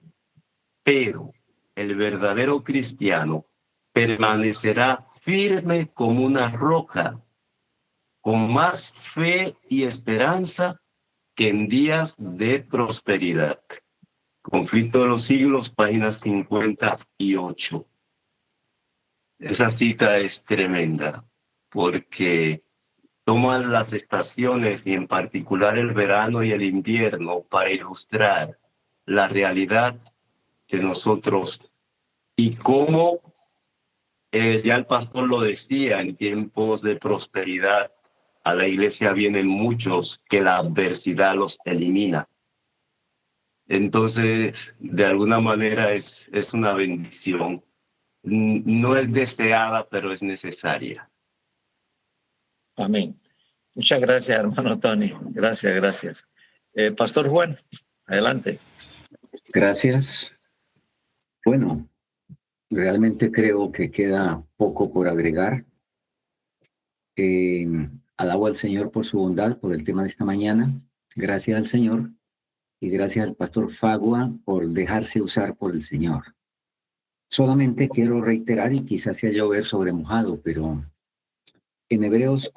pero el verdadero cristiano permanecerá firme como una roca, con más fe y esperanza que en días de prosperidad. Conflicto de los siglos, página 58. Esa cita es tremenda porque toma las estaciones y en particular el verano y el invierno para ilustrar la realidad de nosotros y cómo ya el pastor lo decía, en tiempos de prosperidad a la iglesia vienen muchos que la adversidad los elimina. Entonces, de alguna manera es una bendición. No es deseada, pero es necesaria. Amén. Muchas gracias, hermano Tony. Gracias. Pastor Juan, adelante. Gracias. Bueno, realmente creo que queda poco por agregar. Alabo al Señor por su bondad, por el tema de esta mañana. Gracias al Señor y gracias al pastor Fagua por dejarse usar por el Señor. Solamente quiero reiterar, y quizás sea llover sobre mojado, pero en Hebreos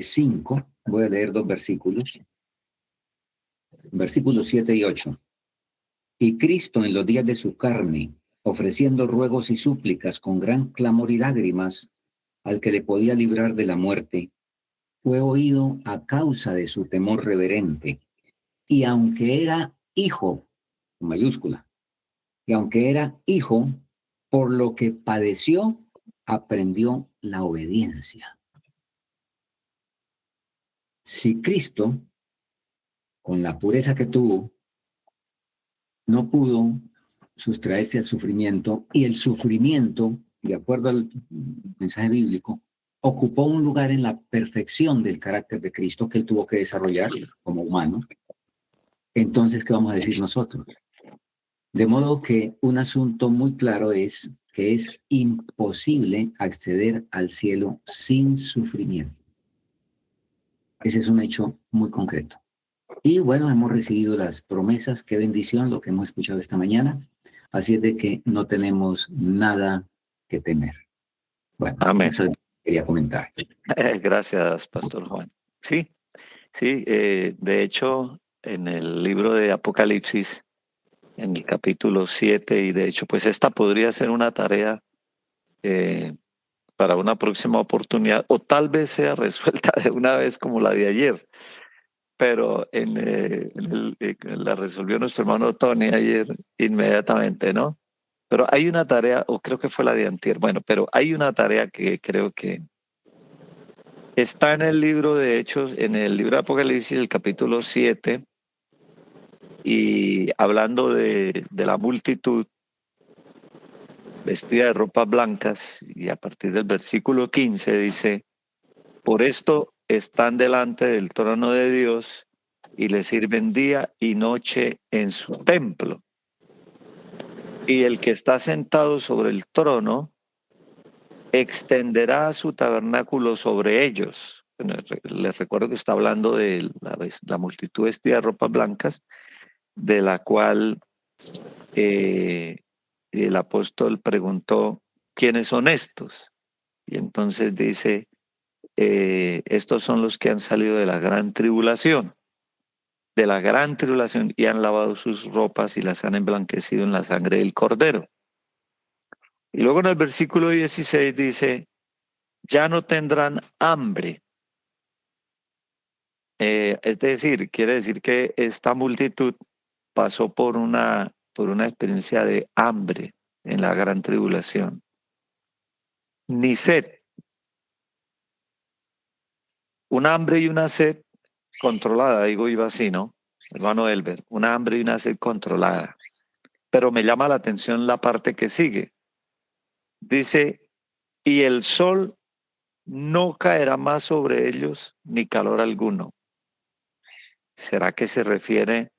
5 voy a leer 2 versículos. Versículos 7 y 8. Y Cristo en los días de su carne, ofreciendo ruegos y súplicas con gran clamor y lágrimas al que le podía librar de la muerte, fue oído a causa de su temor reverente. Y aunque era hijo, con mayúscula, y aunque era hijo, por lo que padeció, aprendió la obediencia. Si Cristo, con la pureza que tuvo, no pudo sustraerse al sufrimiento, y el sufrimiento, de acuerdo al mensaje bíblico, ocupó un lugar en la perfección del carácter de Cristo que él tuvo que desarrollar como humano, entonces, ¿qué vamos a decir nosotros? De modo que un asunto muy claro es que es imposible acceder al cielo sin sufrimiento. Ese es un hecho muy concreto. Y bueno, hemos recibido las promesas, qué bendición lo que hemos escuchado esta mañana. Así es de que no tenemos nada que temer. Bueno, Amén. eso quería comentar. Gracias, Pastor Juan. Sí, de hecho, en el libro de Apocalipsis, en el capítulo 7, y de hecho, pues esta podría ser una tarea para una próxima oportunidad, o tal vez sea resuelta de una vez como la de ayer, pero la resolvió nuestro hermano Tony ayer inmediatamente, ¿no? Pero hay una tarea, o creo que fue la de antier, bueno, pero hay una tarea que creo que está en el libro de Hechos, en el libro de Apocalipsis, el capítulo 7, y hablando de la multitud vestida de ropas blancas, y a partir del versículo 15 dice, por esto están delante del trono de Dios y le sirven día y noche en su templo. Y el que está sentado sobre el trono extenderá su tabernáculo sobre ellos. Bueno, les recuerdo que está hablando de la multitud vestida de ropas blancas, de la cual el apóstol preguntó, ¿quiénes son estos? Y entonces dice, estos son los que han salido de la gran tribulación, y han lavado sus ropas y las han emblanquecido en la sangre del Cordero. Y luego en el versículo 16 dice, ya no tendrán hambre. Es decir, quiere decir que esta multitud pasó por una experiencia de hambre en la gran tribulación. Ni sed. Un hambre y una sed controlada, digo yo así, ¿no? Hermano Elber, una hambre y una sed controlada. Pero me llama la atención la parte que sigue. Dice, y el sol no caerá más sobre ellos ni calor alguno. ¿Será que se refiere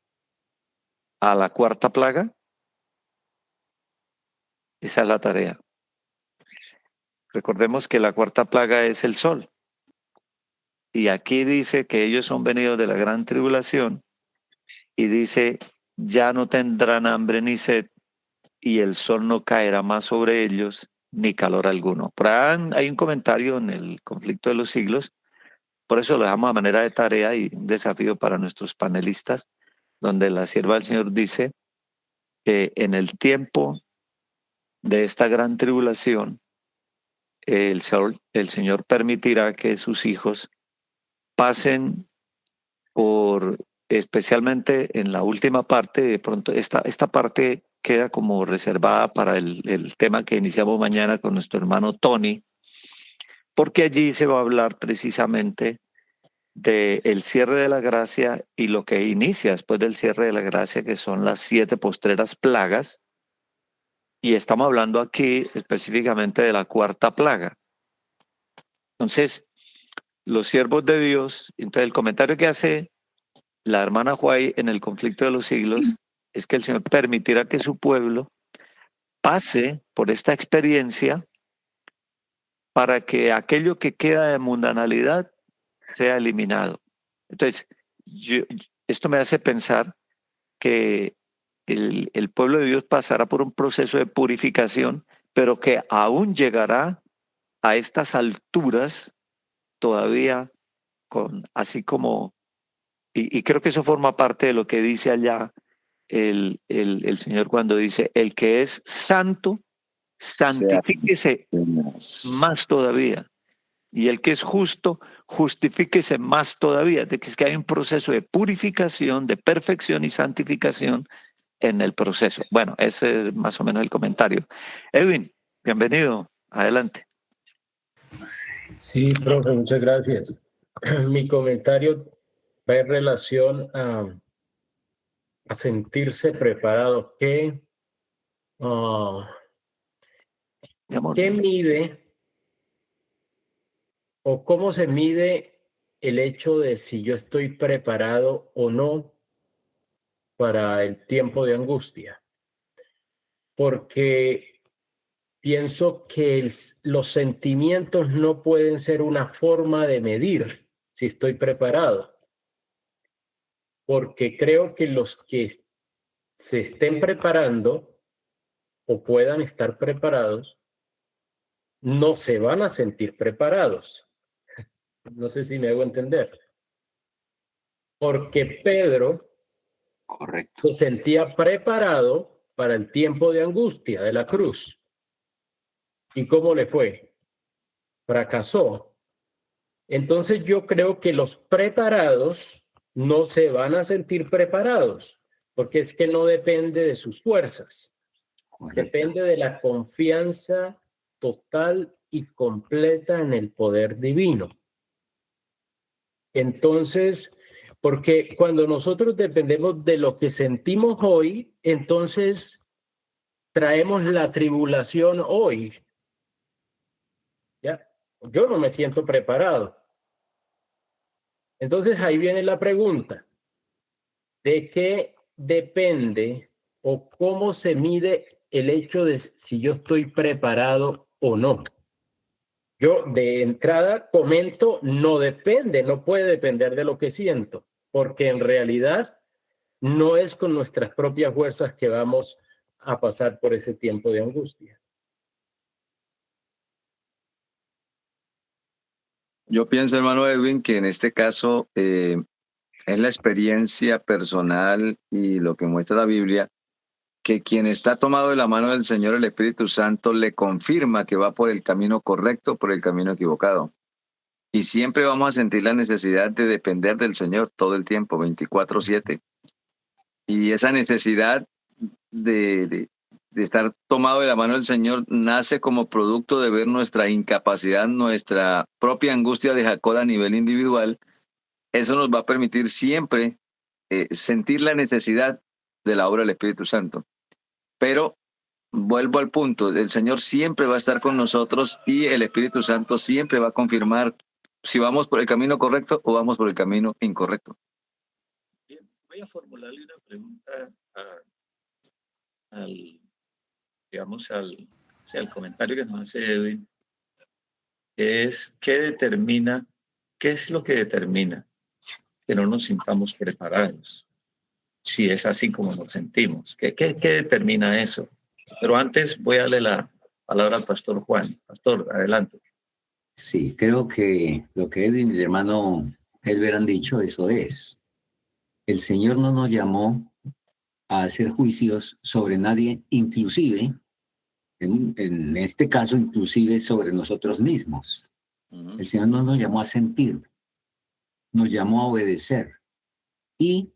a la cuarta plaga? Esa es la tarea. Recordemos que la cuarta plaga es el sol. Y aquí dice que ellos son venidos de la gran tribulación y dice, ya no tendrán hambre ni sed y el sol no caerá más sobre ellos ni calor alguno. Por ahí hay un comentario en el conflicto de los siglos, por eso lo dejamos a manera de tarea y un desafío para nuestros panelistas, donde la sierva del Señor dice que en el tiempo de esta gran tribulación, el Señor permitirá que sus hijos pasen por, especialmente en la última parte, de pronto esta parte queda como reservada para el tema que iniciamos mañana con nuestro hermano Tony, porque allí se va a hablar precisamente del cierre de la gracia y lo que inicia después del cierre de la gracia, que son las 7 postreras plagas, y estamos hablando aquí específicamente de la cuarta plaga. Entonces, los siervos de Dios, entonces el comentario que hace la hermana Huay en el conflicto de los siglos es que el Señor permitirá que su pueblo pase por esta experiencia para que aquello que queda de mundanalidad sea eliminado. Entonces, esto me hace pensar que el pueblo de Dios pasará por un proceso de purificación, pero que aún llegará a estas alturas todavía así como, y creo que eso forma parte de lo que dice allá el Señor cuando dice, el que es santo, santifíquese más todavía. Y el que es justo, justifíquese más todavía. De que es que hay un proceso de purificación, de perfección y santificación en el proceso. Bueno, ese es más o menos el comentario. Edwin, bienvenido. Adelante. Sí, profe, muchas gracias. Mi comentario va en relación a sentirse preparado. ¿Qué mide o cómo se mide el hecho de si yo estoy preparado o no para el tiempo de angustia? Porque pienso que los sentimientos no pueden ser una forma de medir si estoy preparado. Porque creo que los que se estén preparando o puedan estar preparados no se van a sentir preparados. No sé si me hago entender. Porque Pedro se sentía preparado para el tiempo de angustia de la cruz. ¿Y cómo le fue? Fracasó. Entonces yo creo que los preparados no se van a sentir preparados, porque es que no depende de sus fuerzas. Depende de la confianza total y completa en el poder divino. Entonces, Porque cuando nosotros dependemos de lo que sentimos hoy, entonces traemos la tribulación hoy. ¿Ya? Yo no me siento preparado. Entonces ahí viene la pregunta. ¿De qué depende o cómo se mide el hecho de si yo estoy preparado o no? Yo de entrada comento, no depende, no puede depender de lo que siento, porque en realidad no es con nuestras propias fuerzas que vamos a pasar por ese tiempo de angustia. Yo pienso, hermano Edwin, que en este caso es la experiencia personal y lo que muestra la Biblia, que quien está tomado de la mano del Señor, el Espíritu Santo, le confirma que va por el camino correcto, por el camino equivocado. Y siempre vamos a sentir la necesidad de depender del Señor todo el tiempo, 24/7. Y esa necesidad de estar tomado de la mano del Señor nace como producto de ver nuestra incapacidad, nuestra propia angustia de Jacob a nivel individual. Eso nos va a permitir siempre sentir la necesidad de la obra del Espíritu Santo. Pero vuelvo al punto, el Señor siempre va a estar con nosotros y el Espíritu Santo siempre va a confirmar si vamos por el camino correcto o vamos por el camino incorrecto. Bien, voy a formularle una pregunta al comentario que nos hace Edwin, que es, ¿qué es lo que determina que no nos sintamos preparados? Si es así como nos sentimos, ¿qué determina eso? Pero antes voy a darle la palabra al pastor Juan. Pastor, adelante. Sí, creo que lo que Edwin y el hermano Elber han dicho, eso es. El Señor no nos llamó a hacer juicios sobre nadie, inclusive, en este caso, inclusive sobre nosotros mismos. El Señor no nos llamó a sentir, nos llamó a obedecer. Y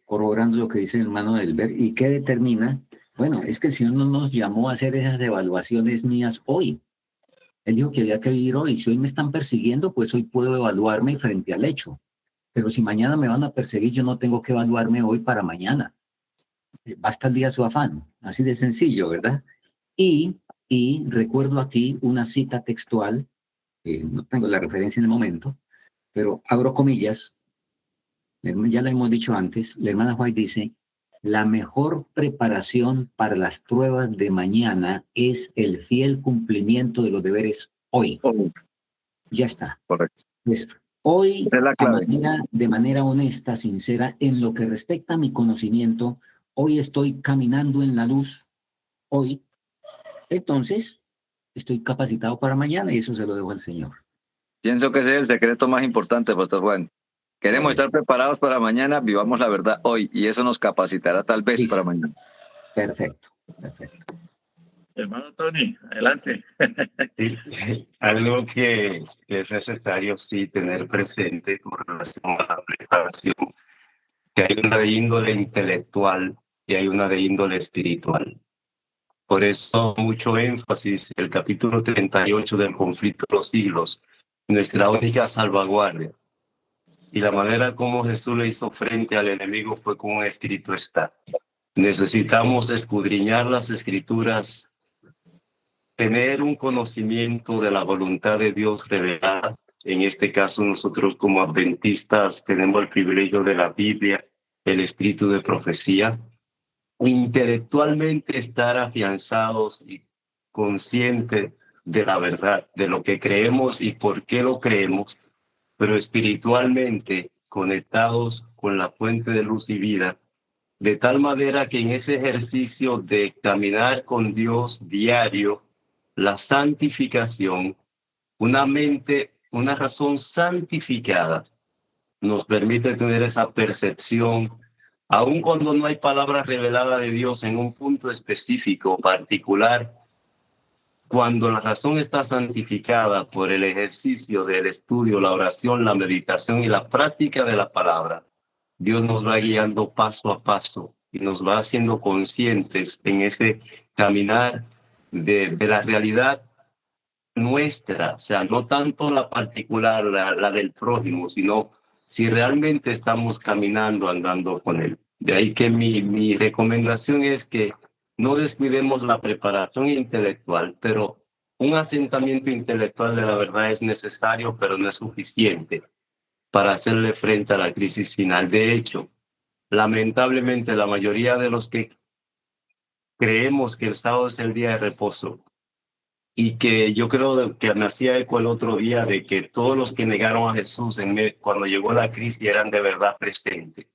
corroborando lo que dice el hermano Elber, ¿y qué determina? Bueno, es que el Señor no nos llamó a hacer esas evaluaciones mías hoy. Él dijo que había que vivir hoy. Si hoy me están persiguiendo, pues hoy puedo evaluarme frente al hecho. Pero si mañana me van a perseguir, yo no tengo que evaluarme hoy para mañana. Basta el día su afán. Así de sencillo, ¿verdad? Y recuerdo aquí una cita textual, no tengo la referencia en el momento, pero abro comillas, ya la hemos dicho antes, la hermana White dice, la mejor preparación para las pruebas de mañana es el fiel cumplimiento de los deberes hoy. Ya está. Correcto. Pues hoy, Es la clave. de manera honesta, sincera, en lo que respecta a mi conocimiento, hoy estoy caminando en la luz, hoy. Entonces, estoy capacitado para mañana y eso se lo dejo al Señor. Pienso que ese es el secreto más importante, pastor Juan. Queremos estar preparados para mañana, vivamos la verdad hoy y eso nos capacitará tal vez Sí, para mañana. Perfecto, perfecto. Hermano Tony, adelante. Sí, algo que es necesario sí tener presente con relación a la preparación, que hay una de índole intelectual y hay una de índole espiritual. Por eso mucho énfasis el capítulo 38 del conflicto de los siglos, nuestra única salvaguardia. Y la manera como Jesús le hizo frente al enemigo fue como escrito está. Necesitamos escudriñar las escrituras, tener un conocimiento de la voluntad de Dios revelada. En este caso, nosotros como adventistas tenemos el privilegio de la Biblia, el espíritu de profecía. Intelectualmente estar afianzados y conscientes de la verdad, de lo que creemos y por qué lo creemos, pero espiritualmente conectados con la fuente de luz y vida, de tal manera que en ese ejercicio de caminar con Dios diario, la santificación, una mente, una razón santificada, nos permite tener esa percepción, aun cuando no hay palabra revelada de Dios en un punto específico, particular, cuando la razón está santificada por el ejercicio del estudio, la oración, la meditación y la práctica de la palabra, Dios nos va guiando paso a paso y nos va haciendo conscientes en ese caminar de la realidad nuestra, o sea, no tanto la particular, la del prójimo, sino si realmente estamos caminando, andando con Él. De ahí que mi recomendación es que no descuidemos la preparación intelectual, pero un asentamiento intelectual de la verdad es necesario, pero no es suficiente para hacerle frente a la crisis final. De hecho, lamentablemente, la mayoría de los que creemos que el sábado es el día de reposo, y que yo creo que me hacía eco el otro día de que todos los que negaron a Jesús cuando llegó la crisis eran de verdad presentes.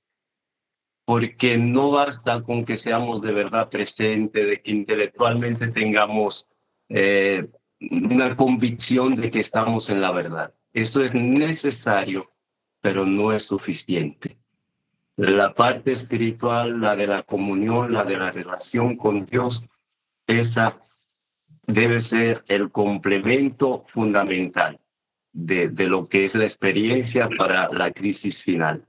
Porque no basta con que seamos de verdad presentes, de que intelectualmente tengamos una convicción de que estamos en la verdad. Eso es necesario, pero no es suficiente. La parte espiritual, la de la comunión, la de la relación con Dios, esa debe ser el complemento fundamental de lo que es la experiencia para la crisis final.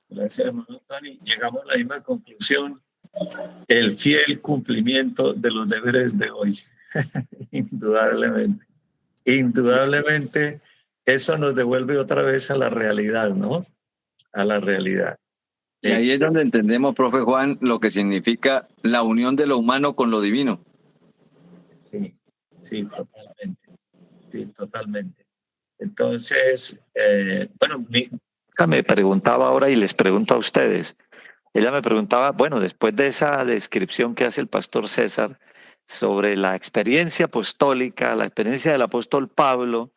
Gracias, hermano Tony. Llegamos a la misma conclusión. El fiel cumplimiento de los deberes de hoy. Indudablemente. Indudablemente, eso nos devuelve otra vez a la realidad, ¿no? A la realidad. Y ahí es donde entendemos, profe Juan, lo que significa la unión de lo humano con lo divino. Sí, sí, totalmente. Sí, totalmente. Entonces, bueno, me preguntaba ahora y les pregunto a ustedes. Ella me preguntaba, bueno, después de esa descripción que hace el pastor César sobre la experiencia apostólica, la experiencia del apóstol Pablo,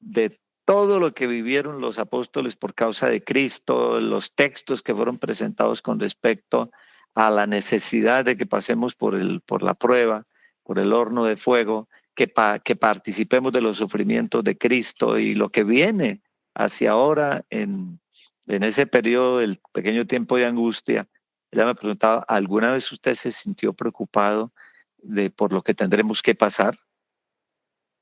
de todo lo que vivieron los apóstoles por causa de Cristo, los textos que fueron presentados con respecto a la necesidad de que pasemos por la prueba, por el horno de fuego, que participemos de los sufrimientos de Cristo y lo que viene hacia ahora en ese periodo del pequeño tiempo de angustia. Ella me preguntaba, ¿alguna vez usted se sintió preocupado por lo que tendremos que pasar?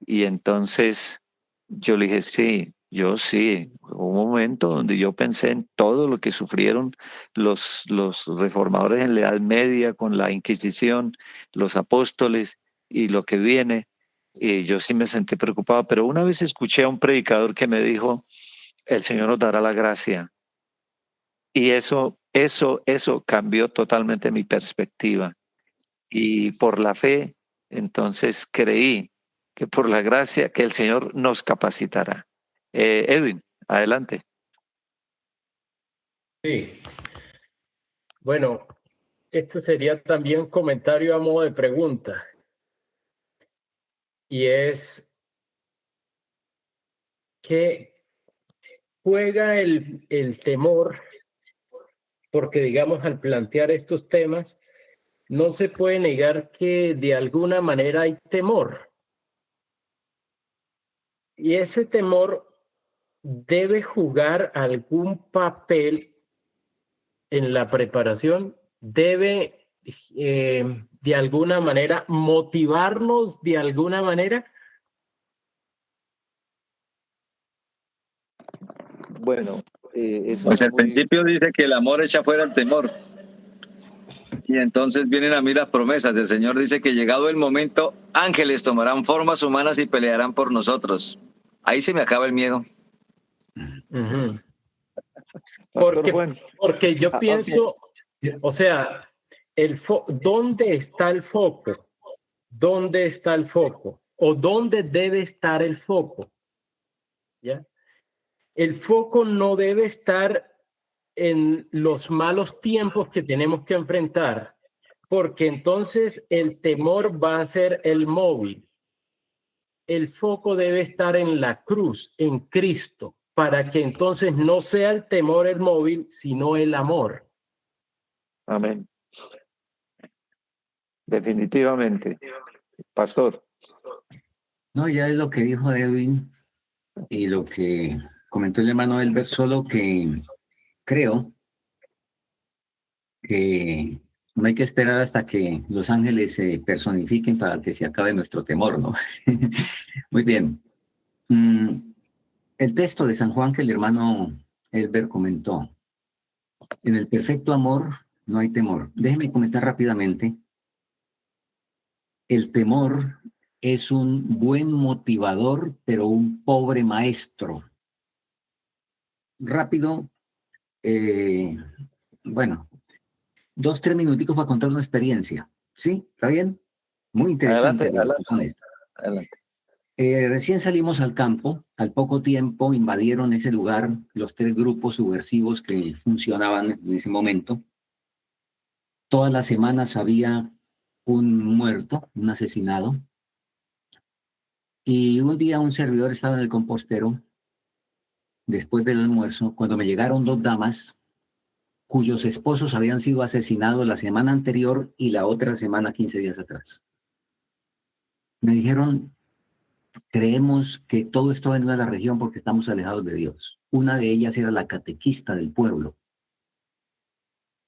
Y entonces yo le dije, sí, yo sí. Hubo un momento donde yo pensé en todo lo que sufrieron los reformadores en la Edad Media con la Inquisición, los apóstoles y lo que viene. Y yo sí me sentí preocupado, pero una vez escuché a un predicador que me dijo, el Señor nos dará la gracia. Y eso cambió totalmente mi perspectiva. Y por la fe, entonces creí que por la gracia que el Señor nos capacitará. Edwin, adelante. Sí. Bueno, esto sería también un comentario a modo de pregunta. Y es que juega el temor, porque digamos al plantear estos temas, no se puede negar que de alguna manera hay temor. Y ese temor debe jugar algún papel en la preparación, debe de alguna manera motivarnos de alguna manera. Bueno, eso Pues es al principio dice que el amor echa fuera el temor. Y entonces vienen a mí las promesas. El Señor dice que llegado el momento, ángeles tomarán formas humanas y pelearán por nosotros. Ahí se me acaba el miedo. Uh-huh. Pastor porque yo pienso, o sea, ¿dónde está el foco? ¿Dónde está el foco? ¿O dónde debe estar el foco? ¿Ya? El foco no debe estar en los malos tiempos que tenemos que enfrentar, porque entonces el temor va a ser el móvil. El foco debe estar en la cruz, en Cristo, para que entonces no sea el temor el móvil, sino el amor. Amén. Definitivamente. Pastor. No, ya es lo que dijo Edwin y lo que comentó el hermano Elber, solo que creo que no hay que esperar hasta que los ángeles se personifiquen para que se acabe nuestro temor, ¿no? Muy bien. El texto de San Juan que el hermano Elber comentó, en el perfecto amor no hay temor. Déjeme comentar rápidamente. El temor es un buen motivador, pero un pobre maestro. rápido, bueno, 2, 3 minuticos para contar una experiencia. ¿Sí? ¿Está bien? Muy interesante. Adelante. Recién salimos al campo, al poco tiempo invadieron ese lugar los 3 grupos subversivos que funcionaban en ese momento. Todas las semanas había un muerto, un asesinado. Y un día un servidor estaba en el compostero, después del almuerzo, cuando me llegaron 2 damas cuyos esposos habían sido asesinados la semana anterior y la otra semana 15 días atrás. Me dijeron, creemos que todo esto viene de la región porque estamos alejados de Dios. Una de ellas era la catequista del pueblo.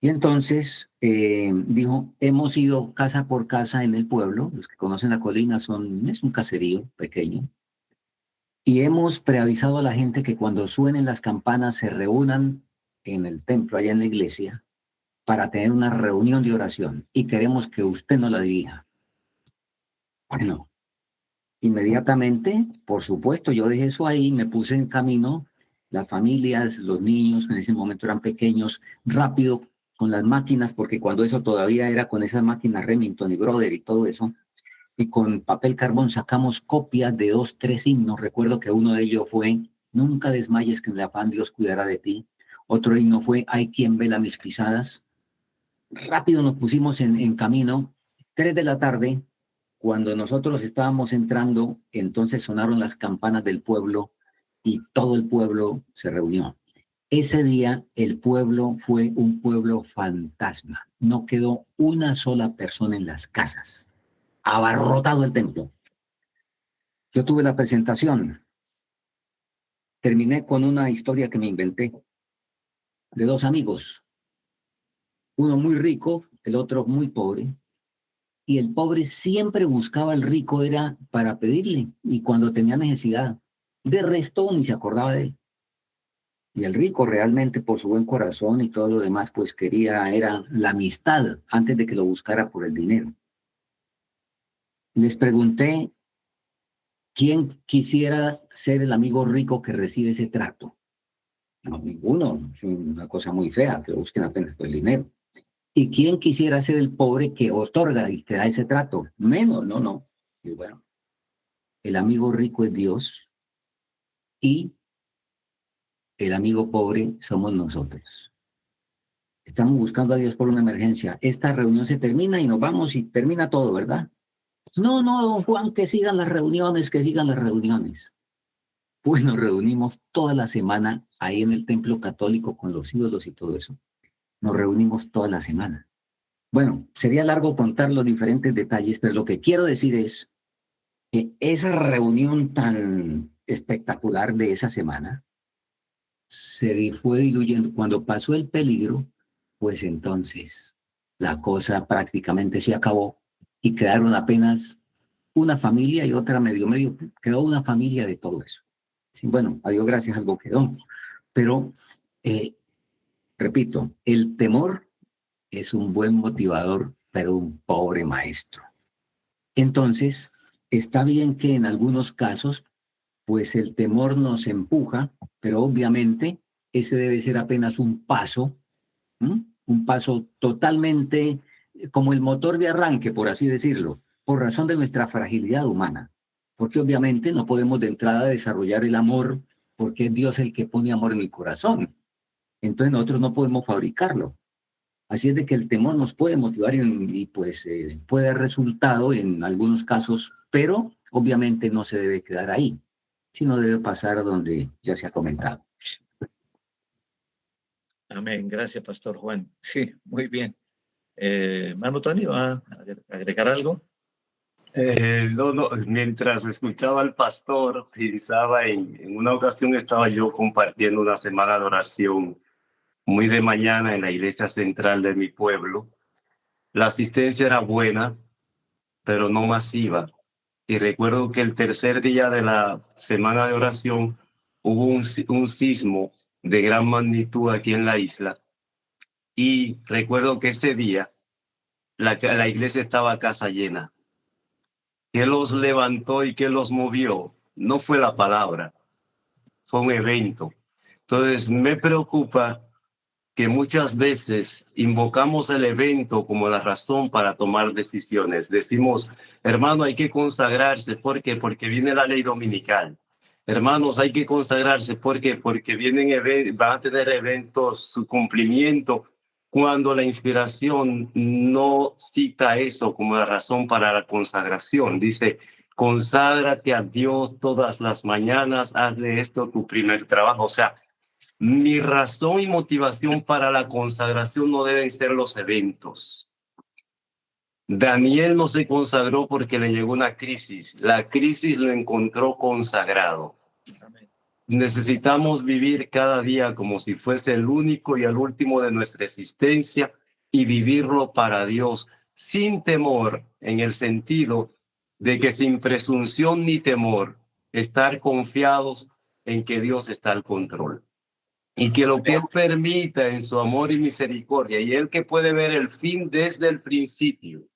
Y entonces dijo, hemos ido casa por casa en el pueblo, los que conocen la colina es un caserío pequeño, y hemos preavisado a la gente que cuando suenen las campanas se reúnan en el templo, allá en la iglesia, para tener una reunión de oración, y queremos que usted nos la dirija. Bueno, inmediatamente, por supuesto, yo dejé eso ahí, me puse en camino, las familias, los niños, que en ese momento eran pequeños, rápido, con las máquinas, porque cuando eso todavía era con esas máquinas Remington y Brother y todo eso, y con papel carbón sacamos copias de 2, 3 himnos. Recuerdo que uno de ellos fue, nunca desmayes que en el afán Dios cuidará de ti. Otro himno fue, hay quien vela mis pisadas. Rápido nos pusimos en camino, 3 de la tarde, cuando nosotros estábamos entrando, entonces sonaron las campanas del pueblo y todo el pueblo se reunió. Ese día el pueblo fue un pueblo fantasma. No quedó una sola persona en las casas. Abarrotado el templo. Yo tuve la presentación. Terminé con una historia que me inventé de 2 amigos. Uno muy rico, el otro muy pobre. Y el pobre siempre buscaba al rico, era para pedirle, y cuando tenía necesidad. De resto, ni se acordaba de él. Y el rico realmente, por su buen corazón y todo lo demás, pues era la amistad antes de que lo buscara por el dinero. Les pregunté quién quisiera ser el amigo rico que recibe ese trato. No, ninguno, es una cosa muy fea, que lo busquen apenas por el dinero. ¿Y quién quisiera ser el pobre que otorga y que da ese trato? Menos, no. Y bueno, el amigo rico es Dios y el amigo pobre somos nosotros. Estamos buscando a Dios por una emergencia. Esta reunión se termina y nos vamos y termina todo, ¿verdad? No, don Juan, que sigan las reuniones, que sigan las reuniones. Pues nos reunimos toda la semana ahí en el templo católico con los ídolos y todo eso. Nos reunimos toda la semana. Bueno, sería largo contar los diferentes detalles, pero lo que quiero decir es que esa reunión tan espectacular de esa semana se fue diluyendo. Cuando pasó el peligro, pues entonces la cosa prácticamente se acabó y quedaron apenas una familia y otra medio, quedó una familia de todo eso. Sí, bueno, a Dios gracias, algo quedó. Pero, repito, el temor es un buen motivador, pero un pobre maestro. Entonces, está bien que en algunos casos, pues el temor nos empuja, pero obviamente ese debe ser apenas un paso, un paso totalmente como el motor de arranque, por así decirlo, por razón de nuestra fragilidad humana. Porque obviamente no podemos de entrada desarrollar el amor, porque es Dios el que pone amor en el corazón. Entonces nosotros no podemos fabricarlo. Así es de que el temor nos puede motivar y pues puede dar resultado en algunos casos, pero obviamente no se debe quedar ahí, sino debe pasar a donde ya se ha comentado. Amén. Gracias, Pastor Juan. Sí, muy bien. Mano Tony, ¿va a agregar algo? No, mientras escuchaba al pastor, pensaba en una ocasión estaba yo compartiendo una semana de oración muy de mañana en la iglesia central de mi pueblo. La asistencia era buena, pero no masiva. Y recuerdo que el tercer día de la semana de oración hubo un sismo de gran magnitud aquí en la isla. Y recuerdo que ese día la iglesia estaba casi llena. ¿Qué los levantó y qué los movió? No fue la palabra, fue un evento. Entonces, me preocupa que muchas veces invocamos el evento como la razón para tomar decisiones. Decimos, hermano, hay que consagrarse. ¿Por qué? Porque viene la ley dominical. Hermanos, hay que consagrarse. ¿Por qué? Porque van a tener eventos, su cumplimiento, cuando la inspiración no cita eso como la razón para la consagración. Dice, conságrate a Dios todas las mañanas, haz de esto tu primer trabajo. O sea, mi razón y motivación para la consagración no deben ser los eventos. Daniel no se consagró porque le llegó una crisis. La crisis lo encontró consagrado. Necesitamos vivir cada día como si fuese el único y el último de nuestra existencia y vivirlo para Dios, sin temor, en el sentido de que sin presunción ni temor, estar confiados en que Dios está al control. Y que lo que Él permita en su amor y misericordia, y Él que puede ver el fin desde el principio,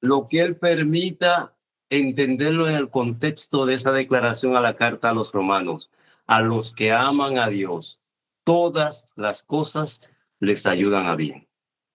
lo que Él permita, entenderlo en el contexto de esa declaración a la carta a los romanos. A los que aman a Dios, todas las cosas les ayudan a bien.